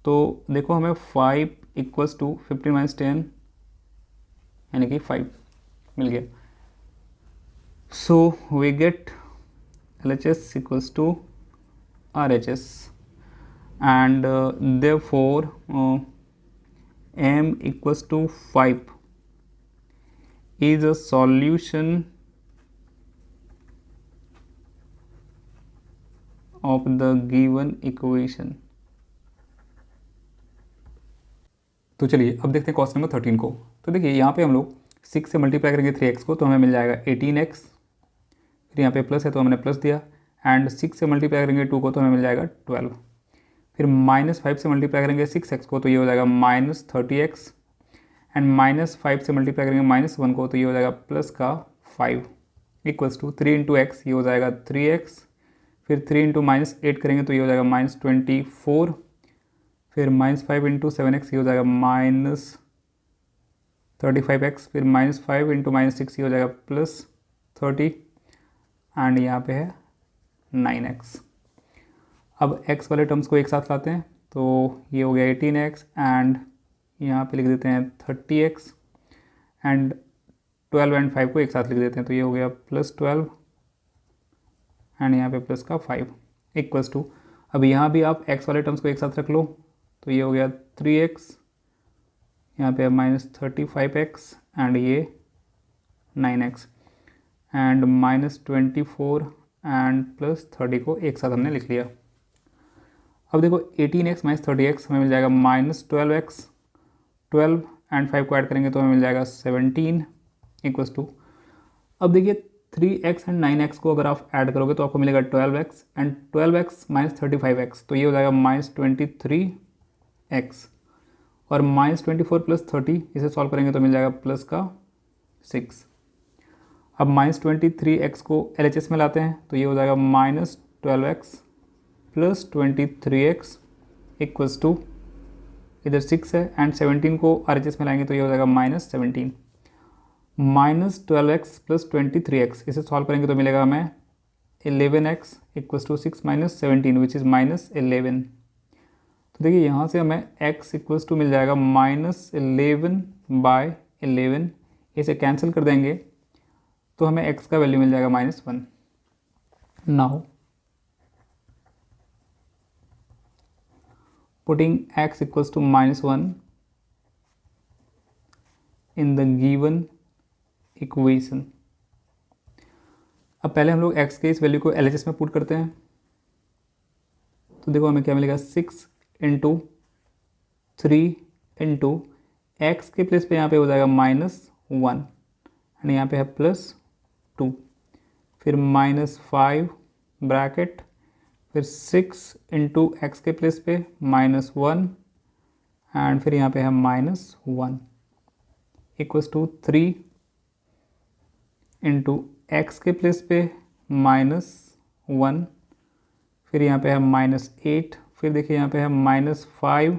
तो देखो हमें 5 इक्वल्स टू 15 - 10 यानी कि 5 मिल गया। So we get LHS equals to RHS and therefore m equals to 5 is a solution of the given equation। तो चलिए अब देखते हैं क्वेश्चन नंबर 13 को। तो देखिए यहाँ पे हम लोग 6 से मल्टीप्लाई करेंगे 3x को तो हमें मिल जाएगा 18x। फिर यहाँ पे प्लस है तो हमने प्लस दिया एंड 6 से मल्टीप्लाई करेंगे 2 को तो हमें मिल जाएगा 12। फिर -5 से मल्टीप्लाई करेंगे 6x को तो ये हो जाएगा -30x एंड -5 से मल्टीप्लाई करेंगे -1 को तो ये हो जाएगा प्लस का 5 इक्वल्स टू 3 इंटू x ये हो जाएगा 3x। फिर 3 इंटू -8 करेंगे तो ये हो जाएगा -24। फिर -5 इंटू 7x ये हो जाएगा -35x। फिर -5 इंटू -6 ये हो जाएगा +30 एंड यहाँ पे है 9x। अब x वाले टर्म्स को एक साथ लाते हैं तो ये हो गया 18x एंड यहाँ पे लिख देते हैं 30x एंड 12 एंड 5 को एक साथ लिख देते हैं तो ये हो गया +12 एंड यहाँ पे प्लस का 5 इक्वल्स टू। अब यहाँ भी आप x वाले टर्म्स को एक साथ रख लो तो ये हो गया 3x, यहाँ पे -35x एंड ये 9x एंड -24 एंड +30 को एक साथ हमने लिख लिया। अब देखो 18x - 30x हमें मिल जाएगा -12x, 12 एंड 5 को ऐड करेंगे तो हमें मिल जाएगा 17 इक्वल्स टू, अब देखिए 3x एंड 9x को अगर आप ऐड करोगे तो आपको मिलेगा 12x एंड 12x - 35x, तो ये हो जाएगा -23x और -24 + 30 इसे सॉल्व करेंगे तो मिल जाएगा प्लस का 6। अब -23x को LHS में लाते हैं तो ये हो जाएगा -12x + 23x इक्वल्स टू, इधर 6 है एंड 17 को RHS में लाएंगे तो ये हो जाएगा -17। -12x + 23x इसे सॉल्व करेंगे तो मिलेगा हमें 11x equals to 6 - 17 which is -11। तो देखिए यहाँ से हमें x इक्वल्स टू मिल जाएगा -11/11, इसे कैंसिल कर देंगे तो हमें x का वैल्यू मिल जाएगा -1। Now putting x equals to -1 in the given equation. अब पहले हम लोग x के इस वैल्यू को LHS में पुट करते हैं, तो देखो हमें क्या मिलेगा 6 × 3 × x के प्लेस पे यहाँ पे हो जाएगा -1 एंड यहाँ पे है +2, फिर -5 ब्रैकेट, फिर 6 × x के प्लेस पे -1 एंड फिर यहाँ पे है -1 इक्वल्स टू 3 × x के प्लेस पे -1, फिर यहाँ पे है -8, फिर देखिए यहाँ पे है -5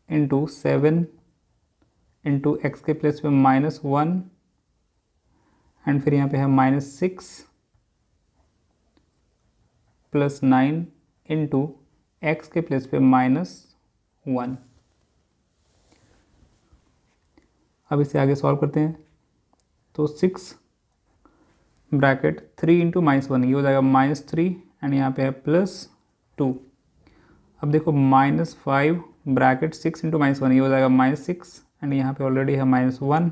× 7 × x के प्लेस पे -1 एंड फिर यहाँ पे है -6 + 9 × x के प्लेस पे -1। अब इसे आगे सॉल्व करते हैं तो 6 ब्रैकेट 3 × -1 ये हो जाएगा -3 एंड यहाँ पे है +2। अब देखो -5 ब्रैकेट 6 × -1 ये हो जाएगा -6 एंड यहाँ पे ऑलरेडी है -1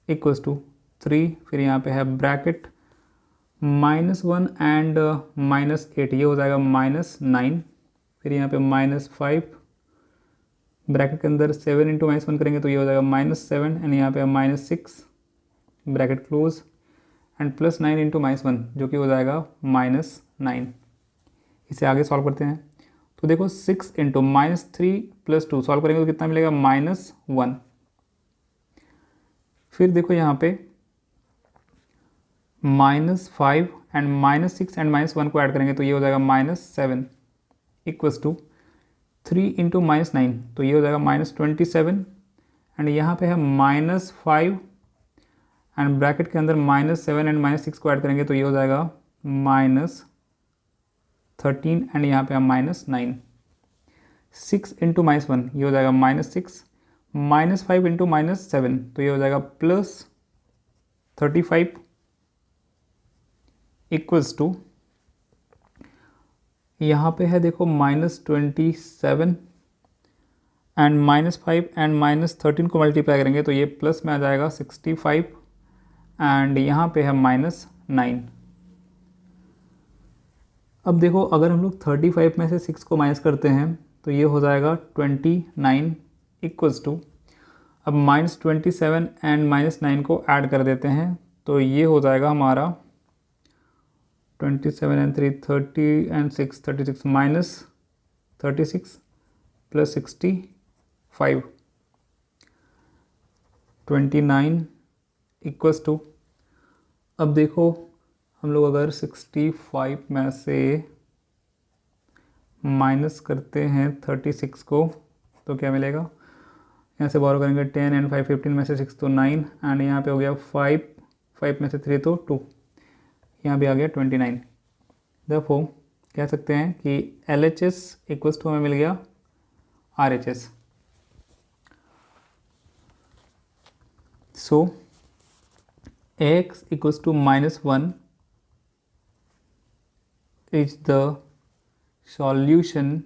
इक्वल्स टू 3, फिर यहाँ पे है ब्रैकेट -1 एंड -8 ये हो जाएगा -9, फिर यहाँ पे -5 ब्रैकेट के अंदर 7 × -1 करेंगे तो ये हो जाएगा -7 एंड यहाँ पे है -6 ब्रैकेट क्लोज एंड +9 × -1 जो कि हो जाएगा -9। इसे आगे सॉल्व करते हैं तो देखो 6 × -3 + 2 सॉल्व करेंगे तो कितना मिलेगा -1। फिर देखो यहाँ पे -5 एंड -6 एंड -1 को ऐड करेंगे तो ये हो जाएगा -7 इक्वल्स टू 3 × -9 तो ये हो जाएगा -27 एंड यहाँ पे है -5 एंड ब्रैकेट के अंदर -7 एंड -6 को ऐड करेंगे तो ये हो जाएगा -13 एंड यहाँ पे है -9। 6 × -1 ये हो जाएगा -6, -5 × -7 तो ये हो जाएगा +35 इक्वल्स टू, यहाँ पे है देखो -27 एंड -5 एंड -13 को मल्टीप्लाई करेंगे तो ये प्लस में आ जाएगा 65 एंड यहाँ पे है -9। अब देखो अगर हम लोग 35 में से 6 को माइनस करते हैं तो ये हो जाएगा 29 इक्वल्स टू, अब -27 एंड -9 को ऐड कर देते हैं तो ये हो जाएगा हमारा 27 एंड 3 30 एंड 6 36 -36 + 65 29 इक्वल्स टू, अब देखो हम लोग अगर 65 में से माइनस करते हैं 36 को तो क्या मिलेगा, यहाँ से बोरो करेंगे 10 एंड 5 15 में से 6 तो 9 एंड यहाँ पे हो गया 5 में से 3 तो 2, यहाँ भी आ गया 29। देखो कह सकते हैं कि LHS इक्वल्स टू हमें मिल गया RHS। So x equals to -1 is the solution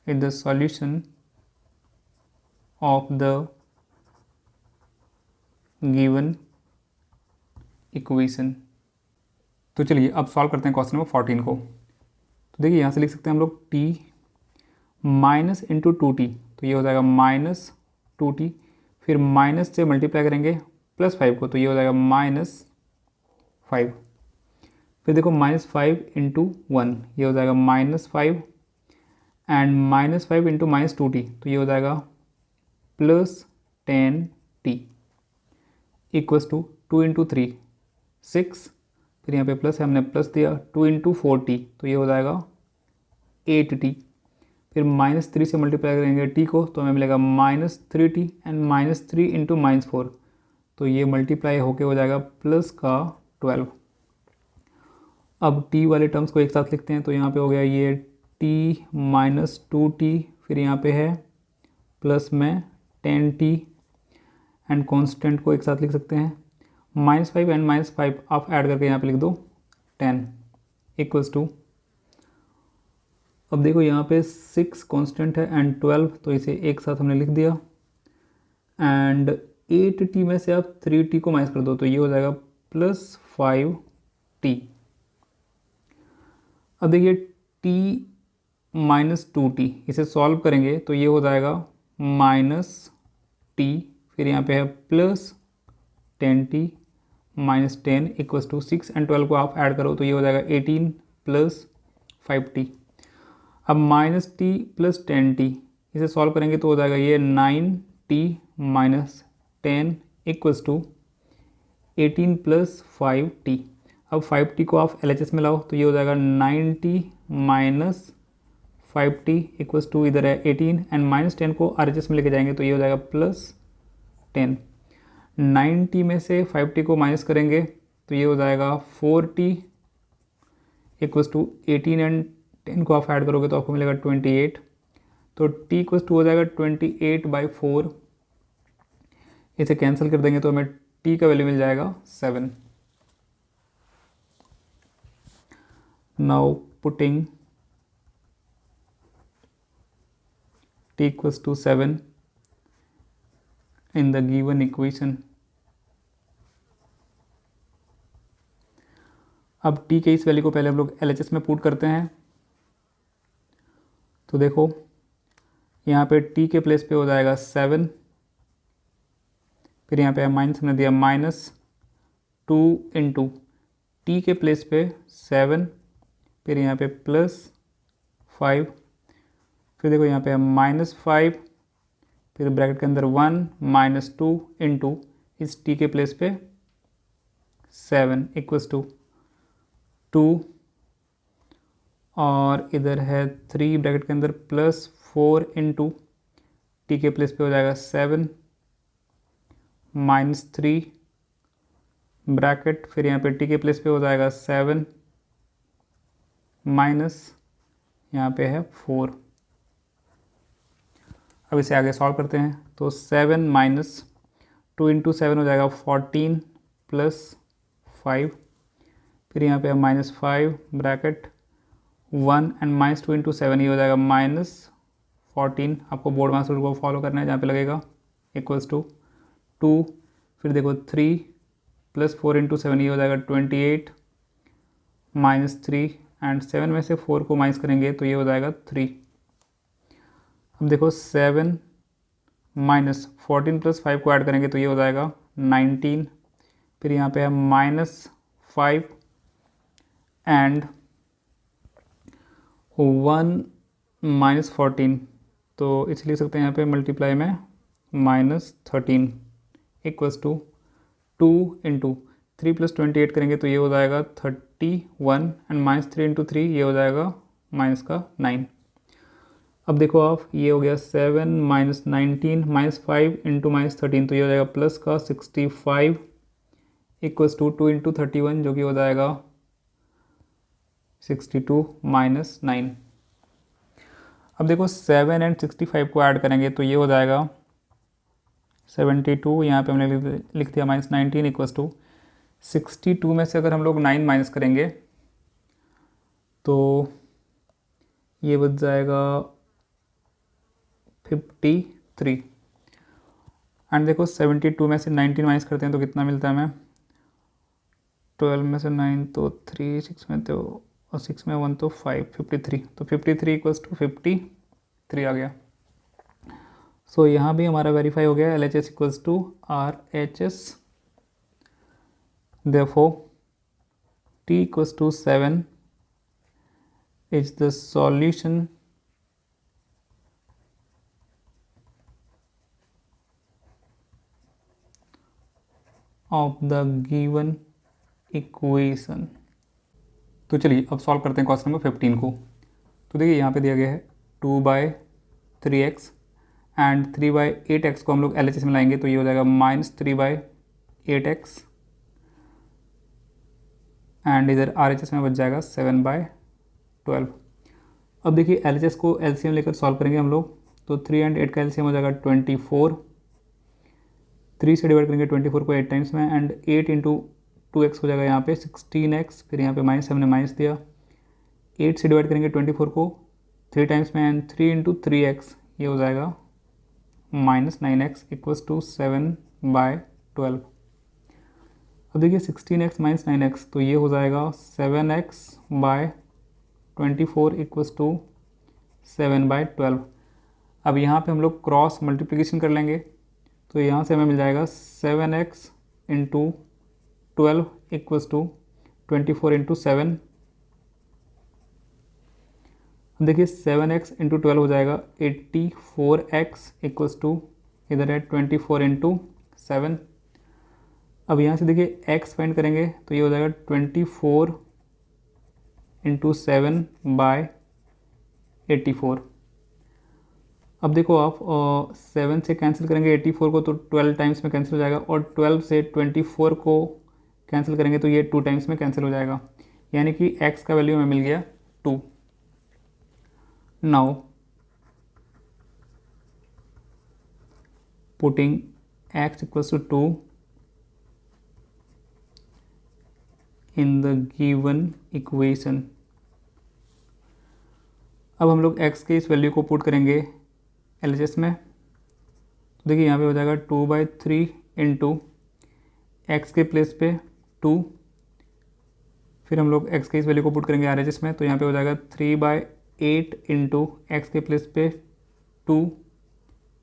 is the solution of the given equation. तो चलिए अब सॉल्व करते हैं क्वेश्चन नंबर 14 को। तो देखिए यहाँ से लिख सकते हैं हम लोग t माइनस इंटू 2t, तो ये हो जाएगा माइनस 2t, फिर माइनस से मल्टीप्लाई करेंगे प्लस 5 को, तो ये हो जाएगा माइनस 5, फिर देखो माइनस 5 इंटू 1, ये हो जाएगा minus 5, and minus 5 into minus 2t, तो ये हो जाएगा plus 10t equals to 2 into 3 6, फिर यहाँ पे प्लस है हमने प्लस दिया, 2 इंटू 4t, तो ये हो जाएगा 8t, फिर माइनस 3 से मल्टीप्लाई करेंगे t को, तो हमें मिलेगा minus 3t, and minus 3 into minus 4, तो ये मल्टीप्लाई होके हो जाएगा प्लस का 12। अब t वाले टर्म्स को एक साथ लिखते हैं, तो यहाँ पे हो गया ये t माइनस 2t, फिर यहाँ पे है प्लस में 10t, एंड कॉन्स्टेंट को एक साथ लिख सकते हैं -5 एंड -5 आप ऐड करके यहाँ पे लिख दो 10 इक्वल्स टू, अब देखो यहाँ पे 6 कांस्टेंट है एंड 12, तो इसे एक साथ हमने लिख दिया, एंड 8t में से आप 3t को माइनस कर दो, तो ये हो जाएगा प्लस 5t। अब देखिए t माइनस 2t, इसे सॉल्व करेंगे तो ये हो जाएगा माइनस t, फिर यहाँ पे है plus 10t minus 10 equals to 6 and 12 को आप ऐड करो, तो ये हो जाएगा 18 प्लस 5t। अब माइनस t प्लस 10t, इसे सॉल्व करेंगे तो हो जाएगा ये 9t minus 10 equals to 18 plus 5t। अब 5t को आप LHS में लाओ, तो ये हो जाएगा 9t minus 5t equals to, इधर है 18, एंड माइनस 10 को RHS में लेके जाएंगे, तो ये हो जाएगा प्लस 10। 9t में से 5t को माइनस करेंगे, तो ये हो जाएगा 4t इक्वल्स टू 18, एंड 10 को आप ऐड करोगे तो आपको मिलेगा 28, तो t इक्वल्स टू हो जाएगा 28/4। इसे कैंसिल कर देंगे तो हमें t का वैल्यू मिल जाएगा 7। Now putting t equals to 7 in the given equation। अब t के इस वैल्यू को पहले हम लोग LHS में पुट करते हैं, तो देखो यहाँ पे t के प्लेस पे हो जाएगा 7, फिर यहाँ पे माइनस हमने दिया -2 इंटू टी के प्लेस पे 7, फिर यहाँ पे प्लस 5, फिर देखो यहाँ पे -5, फिर ब्रैकेट के अंदर 1 -2 इंटू इस t के प्लेस पे 7 इक्वल्स टू 2, और इधर है 3 ब्रैकेट के अंदर प्लस 4 इंटू टी के प्लेस पे हो जाएगा 7 -3 ब्रैकेट, फिर यहाँ पे टी के प्लेस पे हो जाएगा 7 माइनस यहाँ पे है 4। अब इसे आगे सॉल्व करते हैं, तो 7 माइनस 2 इंटू 7 हो जाएगा 14 प्लस 5, फिर यहाँ पे है -5 ब्रैकेट 1, एंड -2 इंटू 7 ये हो जाएगा -14। आपको बोर्ड मास्टर को फॉलो करना है, जहाँ पे लगेगा इक्वल्स टू 2, फिर देखो 3 प्लस 4 इंटू 7 ये हो जाएगा 28 -3, एंड 7 में से 4 को माइनस करेंगे तो ये हो जाएगा 3। अब देखो 7 माइनस 14 प्लस 5 को ऐड करेंगे तो ये हो जाएगा 19, फिर यहाँ पे है -5 एंड 1 -14, तो इसलिए लिख सकते हैं यहाँ पे मल्टीप्लाई में -13 इक्वल्स टू 2 इंटू 3 प्लस 28 करेंगे तो ये हो जाएगा 31, एंड -3 इंटू 3 ये हो जाएगा -9। अब देखो आप, ये हो गया 7 -19 -5 इंटू -13, तो ये हो जाएगा प्लस का 65 इक्वल्स टू 2 इंटू 31, जो कि हो जाएगा 62 -9। अब देखो 7 एंड 65 को ऐड करेंगे तो ये हो जाएगा 72, यहाँ पे हमने लिख दिया -19 इक्वल्स टू 62 में से अगर हम लोग 9 माइनस करेंगे तो ये बच जाएगा 53। एंड देखो 72 में से 19 माइनस करते हैं तो कितना मिलता है हमें, 12 में से 9 तो 3, 6 में तो, और 6 में 1 तो 5, 53। तो 53 इक्वल्स टू 53 आ गया। सो यहाँ भी हमारा वेरीफाई हो गया, LHS equals to RHS। therefore T equals to 7 is the solution of the given equation। तो चलिए अब सॉल्व करते हैं क्वेश्चन नंबर 15 को। तो देखिए यहाँ पे दिया गया है 2/3x एंड 3/8x को हम लोग LHS में लाएंगे तो ये हो जाएगा -3/8x एंड इधर RHS में बच जाएगा 7/12। अब देखिए LHS को LCM लेकर सॉल्व करेंगे हम लोग, तो 3 एंड 8 का LCM हो जाएगा 24। 3 से डिवाइड करेंगे 24 को 8 टाइम्स में, एंड 8 इंटू 2x हो जाएगा यहाँ पे 16x, फिर यहाँ पे माइनस हमने माइनस दिया। 8 से डिवाइड करेंगे 24 को 3 टाइम्स में, एंड 3 इंटू 3x ये हो जाएगा -9x इक्वल्स टू 7/12। अब देखिए 16x माइनस 9x तो ये हो जाएगा 7x/24 इक्वल्स टू 7/12। अब यहाँ पे हम लोग क्रॉस मल्टीप्लिकेशन कर लेंगे, तो यहाँ से हमें मिल जाएगा 7x into 12 equals to 24 into 7। देखिए 7x इंटू 12 हो जाएगा 84x इक्वल्स टू, इधर है 24 इंटू 7। अब यहाँ से देखिए x फाइंड करेंगे तो ये हो जाएगा 24 इंटू 7/84। अब देखो आप 7 से कैंसिल करेंगे 84 को तो 12 टाइम्स में कैंसिल हो जाएगा, और 12 से 24 को कैंसिल करेंगे तो ये 2 टाइम्स में कैंसिल हो जाएगा, यानी कि x का वैल्यू हमें मिल गया 2। Now putting x equals to 2 in the given equation. अब हम लोग x के इस वैल्यू को पुट करेंगे LHS में, तो देखिए यहाँ पे हो जाएगा 2/3 इंटू एक्स के प्लेस पे 2, फिर हम लोग x के इस वैल्यू को पुट करेंगे RHS में, तो यहाँ पे हो जाएगा 3/8 इंटू एक्स के प्लेस पे 2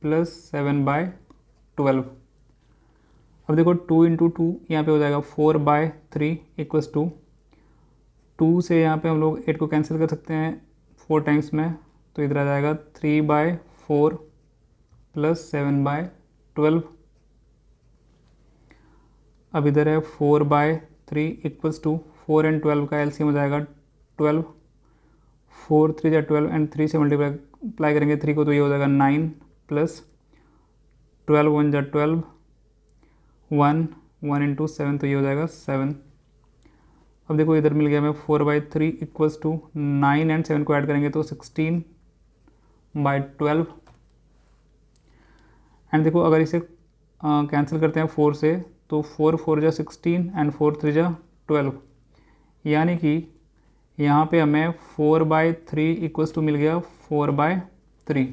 प्लस 7/12। अब देखो 2 इंटू 2 यहाँ पर हो जाएगा 4/3 इक्वल्स टू 2 से यहाँ पे हम लोग 8 को कैंसिल कर सकते हैं 4 टाइम्स में, तो इधर आ जाएगा 3/4 प्लस 7/12। अब इधर है 4/3 इक्वल्स टू 4 एंड 12 का LCM हो जाएगा 12। 4 3 या 12 एंड 3 से मल्टीप्लाई करेंगे 3 को तो ये हो जाएगा 9 प्लस 12 1 या 12, 1 इंटू 7 तो ये हो जाएगा 7। अब देखो इधर मिल गया हमें 4/3 इक्वल्स टू 9 एंड 7 को ऐड करेंगे तो 16/12। एंड देखो अगर इसे कैंसिल करते हैं 4 से तो 4 4 जा 16 एंड 4 3 जा 12, यानी कि यहाँ पे हमें 4/3 इक्वल्स टू मिल गया 4/3।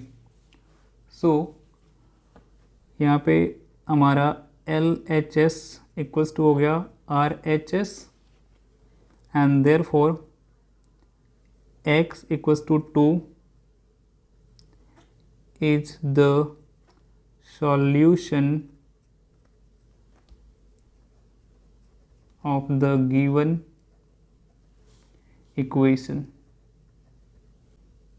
सो यहाँ पे हमारा LHS इक्वल्स टू हो गया RHS, and therefore x equals to 2 is the solution of the given equation।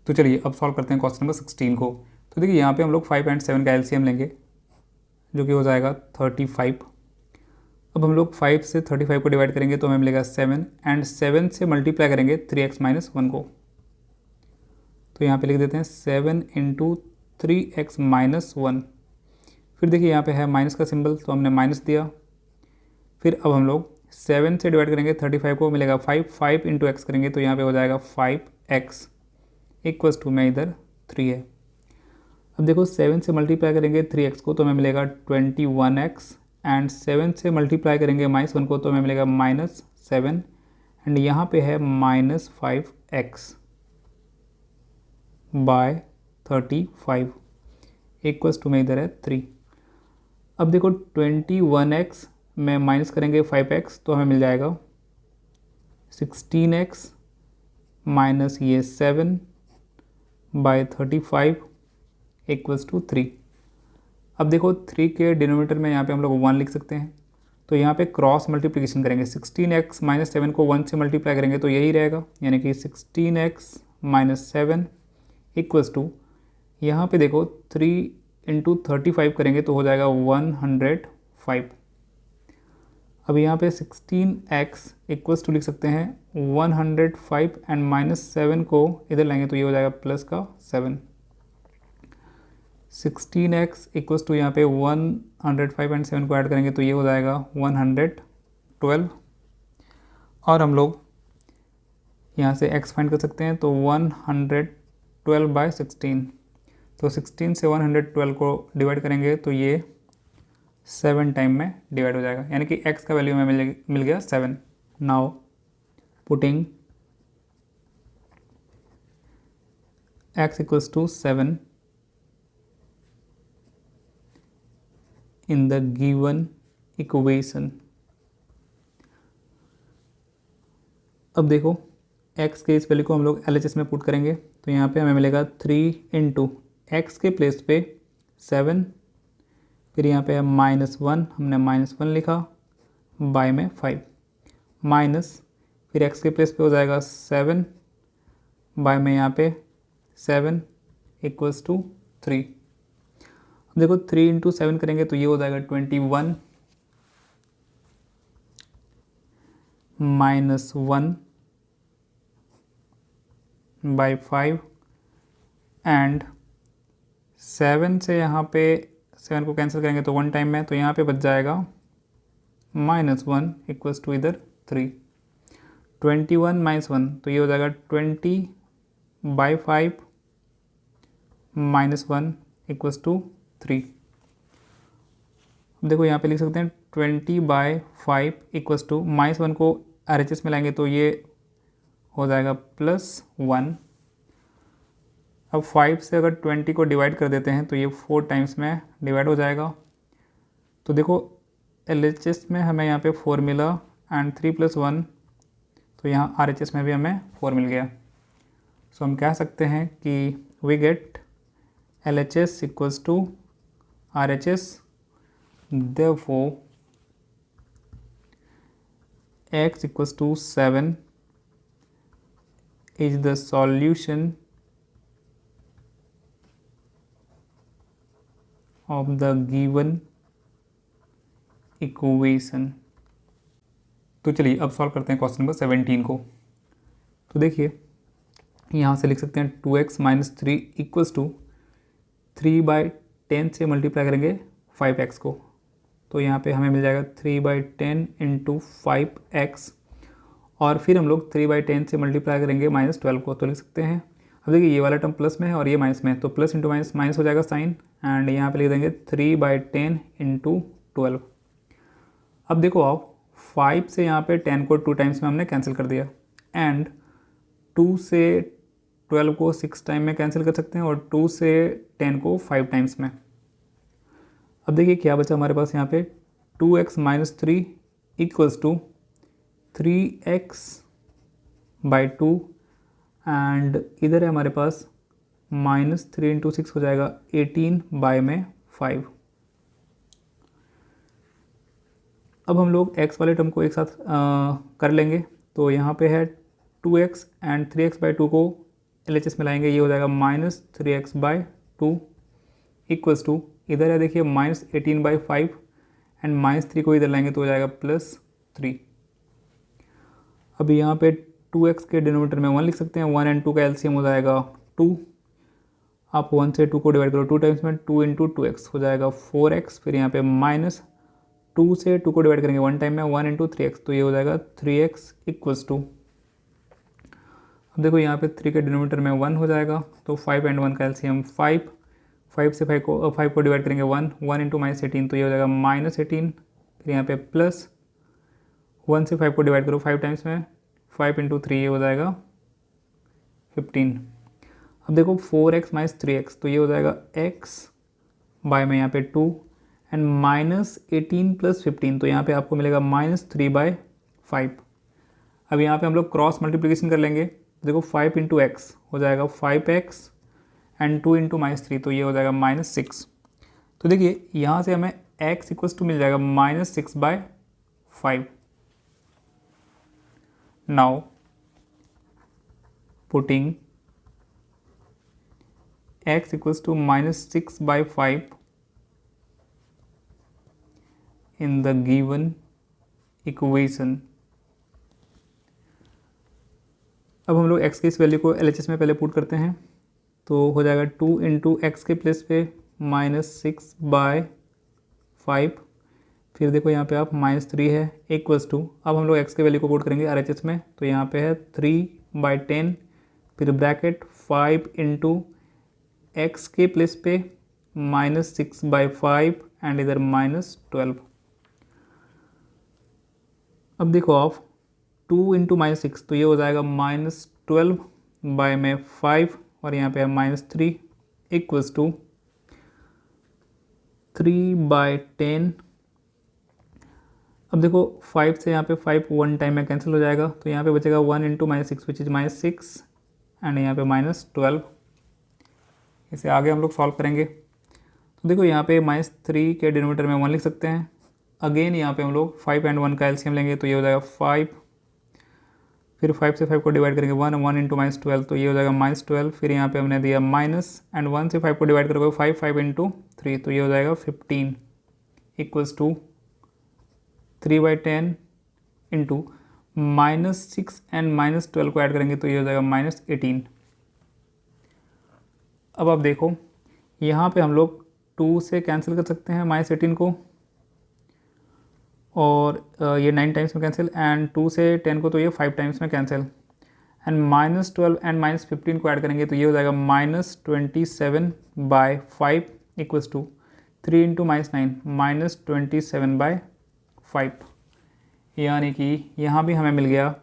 तो चलिए अब सॉल्व करते हैं क्वेश्चन नंबर 16 को। तो देखिए यहाँ पे हम लोग 5 एंड 7 का LCM लेंगे जो कि हो जाएगा 35। अब हम लोग 5 से 35 को डिवाइड करेंगे तो हमें मिलेगा 7, एंड 7 से मल्टीप्लाई करेंगे 3x माइनस 1 को, तो यहाँ पे लिख देते हैं 7 इंटू 3x माइनस 1। फिर देखिए यहाँ पे है माइनस का सिंबल तो हमने माइनस दिया। फिर अब हम लोग 7 से डिवाइड करेंगे 35 को, मिलेगा 5 इंटू एक्स करेंगे तो यहाँ पे हो जाएगा 5x इक्वल्स टू में इधर 3 है। अब देखो 7 से मल्टीप्लाई करेंगे 3x को तो हमें मिलेगा 21x, एंड 7 से मल्टीप्लाई करेंगे -1 को तो हमें मिलेगा -7, एंड यहाँ पे है -5 एक्स बाय 35 इक्वल्स टू में इधर है 3। अब देखो 21x में माइनस करेंगे 5x तो हमें मिल जाएगा 16x माइनस ये 7 बाय 35 इक्वल्स टू 3। अब देखो 3 के डिनोमिनेटर में यहाँ पे हम लोग 1 लिख सकते हैं, तो यहाँ पे क्रॉस मल्टीप्लिकेशन करेंगे। 16x माइनस 7 को 1 से मल्टीप्लाई करेंगे तो यही रहेगा, यानी कि 16x माइनस 7 इक्वल्स टू, यहाँ पे देखो 3 इंटू 35 करेंगे तो हो जाएगा 105। अब यहाँ पे 16x इक्वल्स टू लिख सकते हैं 105 एंड माइनस 7 को इधर लाएंगे तो ये हो जाएगा प्लस का 7। 16x इक्वल्स टू यहाँ पे 105 एंड 7 को ऐड करेंगे तो ये हो जाएगा 112। और हम लोग यहाँ से x फाइंड कर सकते हैं, तो 112 बाय 16, तो 16 से 112 को डिवाइड करेंगे तो ये 7 टाइम में डिवाइड हो जाएगा, यानी कि x का वैल्यू हमें मिल गया 7। Now putting x equals to 7 in the given equation। अब देखो x के इस वैल्यू को हम लोग LHS में पुट करेंगे तो यहाँ पे हमें मिलेगा 3 इंटू एक्स के प्लेस पे 7, फिर यहाँ पे -1, हमने -1 लिखा, बाय में 5, माइनस फिर x के प्लेस पे हो जाएगा 7, बाय में यहाँ पे 7 इक्वल्स टू 3। देखो 3 इंटू 7 करेंगे तो ये हो जाएगा 21 माइनस 1 बाय 5 एंड 7 से यहाँ पे 7 को कैंसिल करेंगे तो 1 टाइम में, तो यहाँ पे बच जाएगा -1 इक्वल्स टू इधर 3। 21 माइनस 1 तो ये हो जाएगा 20 बाय 5 -1 इक्वल्स टू 3। देखो यहाँ पे लिख सकते हैं 20 बाय 5 इक्वल्स टू, -1 को RHS में लाएंगे तो ये हो जाएगा +1। अब 5 से अगर 20 को डिवाइड कर देते हैं तो ये 4 टाइम्स में डिवाइड हो जाएगा। तो देखो LHS में हमें यहाँ पे 4 मिला एंड 3 + 1, तो यहाँ RHS में भी हमें 4 मिल गया। सो हम कह सकते हैं कि we get LHS equals to RHS, therefore x equals to 7 is the solution of the given equation। तो चलिए अब सॉल्व करते हैं क्वेश्चन नंबर 17 को। तो देखिए यहाँ से लिख सकते हैं 2x माइनस 3 इक्वल्स टू 3/10 से मल्टीप्लाई करेंगे 5x को, तो यहाँ पे हमें मिल जाएगा 3/10 इंटू 5x, और फिर हम लोग 3/10 से मल्टीप्लाई करेंगे -12 को, तो लिख सकते हैं। अब देखिए ये वाला टर्म प्लस में है और ये माइनस में है, तो प्लस इंटू माइनस माइनस हो जाएगा साइन, एंड यहाँ पे लिख देंगे 3/10 इंटू 12। अब देखो आप 5 से यहाँ पे 10 को 2 टाइम्स में हमने कैंसिल कर दिया, एंड 2 से 12 को 6 टाइम में कैंसिल कर सकते हैं, और 2 से 10 को 5 टाइम्स में। अब देखिए क्या बचा हमारे पास यहाँ पे 2x minus 3 equals to 3x by 2, and इधर है हमारे पास -3 इंटू 6 हो जाएगा 18 बाय में 5। अब हम लोग x वाले टर्म को एक साथ कर लेंगे, तो यहाँ पे है 2x एंड 3x बाई 2 को LHS में लाएंगे, ये हो जाएगा -3x बाई 2 इक्वल्स टू, इधर है देखिए -18 बाई 5 एंड -3 को इधर लाएंगे तो हो जाएगा +3। अब यहाँ पे 2x के डिनोमिनेटर में 1 लिख सकते हैं, 1 एंड 2 का एलसीएम हो जाएगा 2। आप 1 से 2 को डिवाइड करो 2 टाइम्स में, 2 इंटू 2x हो जाएगा 4x, फिर यहाँ पे -2 से 2 को डिवाइड करेंगे 1 टाइम में, 1 इंटू 3x, तो ये हो जाएगा 3x इक्वल्स टू। अब देखो यहाँ पे 3 के डिनोमिनेटर में 1 हो जाएगा, तो 5 एंड 1 का एलसीएम 5, 5 से 5 को डिवाइड करेंगे 1 इंटू -18, तो ये हो जाएगा -18, फिर यहाँ पे प्लस 1 से 5 को डिवाइड करो 5 टाइम्स में, 5 इंटू 3 ये हो जाएगा 15। अब देखो 4x माइनस 3x, तो ये हो जाएगा x बाय में यहाँ पे 2 एंड माइनस 18 प्लस 15, तो यहाँ पे आपको मिलेगा -3/5। अब यहाँ पे हम लोग क्रॉस मल्टीप्लिकेशन कर लेंगे। देखो 5 इंटू एक्स हो जाएगा 5x एंड 2 इंटू -3, तो ये हो जाएगा -6। तो देखिए यहाँ से हमें x इक्वल्स टू मिल जाएगा -6/5। Now putting x equals to -6/5 in the given equation। अब हम लोग x की इस वैल्यू को LHS में पहले पुट करते हैं, तो हो जाएगा 2 इंटू एक्स के प्लेस पे -6/5, फिर देखो यहाँ पे आप -3 है इक्वल्स टू, अब हम लोग x के वैल्यू को पुट करेंगे RHS में, तो यहाँ पे है 3/10, फिर ब्रैकेट 5 इंटू एक्स के प्लेस पे -6/5 एंड इधर -12। अब देखो आप 2 इंटू -6, तो ये हो जाएगा -12/5 और यहाँ पे है -3 इक्वल्स टू 3/10। अब देखो 5 से यहाँ पे 5 1 टाइम में कैंसिल हो जाएगा, तो यहाँ पे बचेगा 1 इंटू -6 विच इज -6 एंड यहाँ पे -12। इसे आगे हम लोग सॉल्व करेंगे, तो देखो यहाँ पे -3 के डिनोमिनेटर में 1 लिख सकते हैं। अगेन यहाँ पे हम लोग 5 एंड 1 का एलसीएम लेंगे, तो ये हो जाएगा 5, फिर 5 से 5 को डिवाइड करेंगे 1 इंटू -12, तो ये हो जाएगा -12, फिर यहाँ पे हमने दिया माइनस एंड 1 से 5 को डिवाइड करोगे 5 इंटू 3, तो ये हो जाएगा 15 इक्वल्स टू 3/10 इंटू -6 एंड -12 को ऐड करेंगे, तो ये हो जाएगा -18। अब आप देखो यहाँ पे हम लोग 2 से कैंसिल कर सकते हैं -18 को, और ये 9 टाइम्स में कैंसिल, एंड 2 से 10 को तो ये 5 टाइम्स में कैंसिल, एंड -12 एंड -15 को ऐड करेंगे, तो ये हो जाएगा -27/5 इक्वल्स टू 3 इंटू -9 -27/5, यानी कि यहाँ भी हमें मिल गया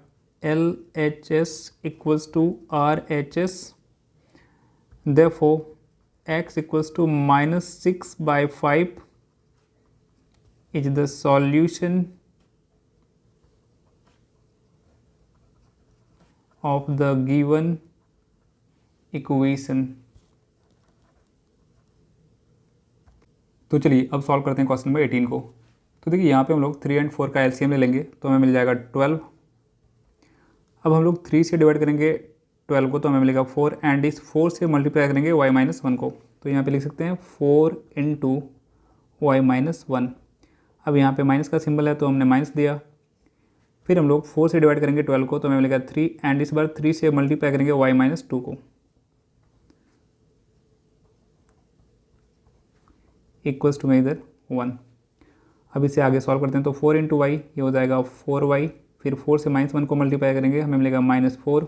LHS equals to RHS। Therefore, x equals to -6/5 is the solution of the given equation। तो चलिए अब सॉल्व करते हैं क्वेश्चन नंबर 18 को। तो देखिए यहाँ पे हम लोग 3 एंड 4 का एलसीएम ले लेंगे, तो हमें मिल जाएगा 12। अब हम लोग 3 से डिवाइड करेंगे 12 को, तो हमें मिलेगा 4 एंड इस 4 से मल्टीप्लाई करेंगे y-1 को, तो यहाँ पे लिख सकते हैं 4 इंटू y-1। अब यहाँ पे माइनस का सिंबल है तो हमने माइनस दिया, फिर हम लोग 4 से डिवाइड करेंगे 12 को, तो हमें मिलेगा 3 एंड इस बार 3 से मल्टीप्लाई करेंगे y-2 को, इक्वल्स टू में इधर 1। अब इसे आगे सॉल्व करते हैं, तो 4 इंटू वाई ये हो जाएगा 4y, फिर 4 से -1 को मल्टीप्लाई करेंगे, हमें मिलेगा -4,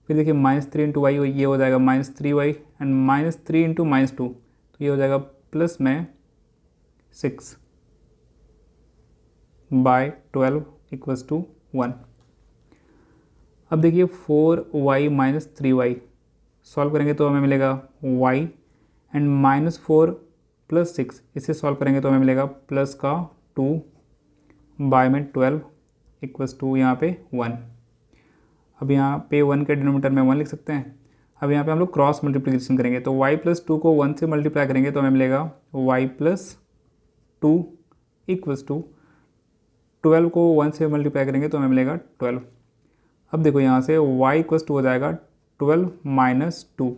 फिर देखिए -3 इंटू वाई ये हो जाएगा -3y, एंड -3 इंटू -2 तो ये हो जाएगा प्लस में 6/12 इक्वल्स टू 1। अब देखिए 4y - 3y सॉल्व करेंगे तो हमें मिलेगा y, एंड -4 + 6 इसे सॉल्व करेंगे तो हमें मिलेगा प्लस का 2/12 इक्वल्स टू यहाँ पे 1। अब यहाँ पे 1 के डिनोमिनेटर में 1 लिख सकते हैं। अब यहाँ पे हम लोग क्रॉस मल्टीप्लिकेशन करेंगे, तो y + 2 को 1 से मल्टीप्लाई करेंगे तो हमें मिलेगा y + 2 इक्वल्स टू 12 को 1 से मल्टीप्लाई करेंगे तो हमें मिलेगा 12। अब देखो यहाँ से y = हो जाएगा 12 - 2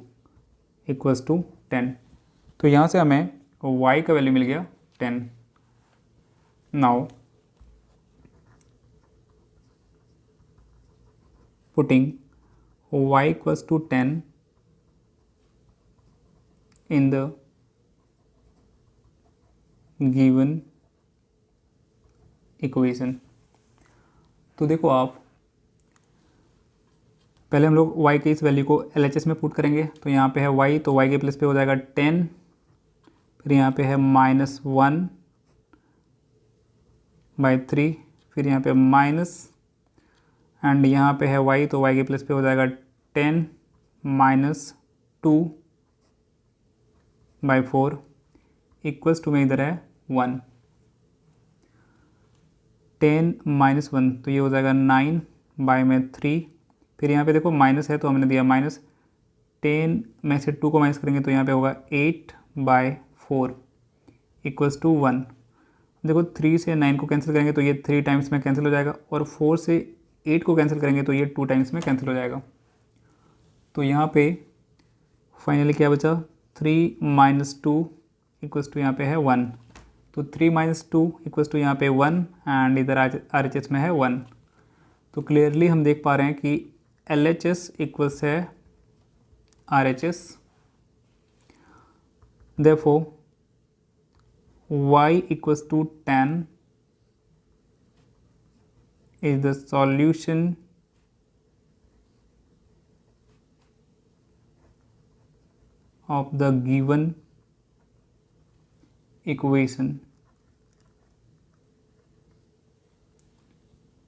इक्वल्स टू 10। तो यहाँ से हमें y का वैल्यू मिल गया 10। Now putting y = 10 in the given equation। तो देखो आप पहले हम लोग y के इस वैल्यू को LHS में पुट करेंगे, तो यहाँ पे है y, तो y के प्लेस पे हो जाएगा 10, फिर यहाँ पे है -1/3, फिर यहाँ पे माइनस, एंड यहाँ पे है y, तो y के प्लेस पे हो जाएगा 10 -2/4 इक्वल्स टू में इधर है 1। 10 - 1 तो ये हो जाएगा 9/3। फिर यहाँ पे देखो माइनस है तो हमने दिया माइनस, 10 में से 2 को माइनस करेंगे तो यहाँ पे होगा 8/4 इक्वल्स टू 1। देखो 3 से 9 को कैंसिल करेंगे तो ये 3 टाइम्स में कैंसिल हो जाएगा, और 4 से 8 को कैंसिल करेंगे तो ये 2 टाइम्स में कैंसिल हो जाएगा। तो यहाँ पे फाइनली क्या बचा, 3 - 2 इक्वल्स टू यहाँ पे है 1। तो 3 - 2 इक्वल्स टू यहाँ पे 1 एंड इधर RHS में है 1। तो क्लियरली हम देख पा रहे हैं कि LHS इक्वल्स है RHS। Therefore y equals to 10 is the solution of the given equation.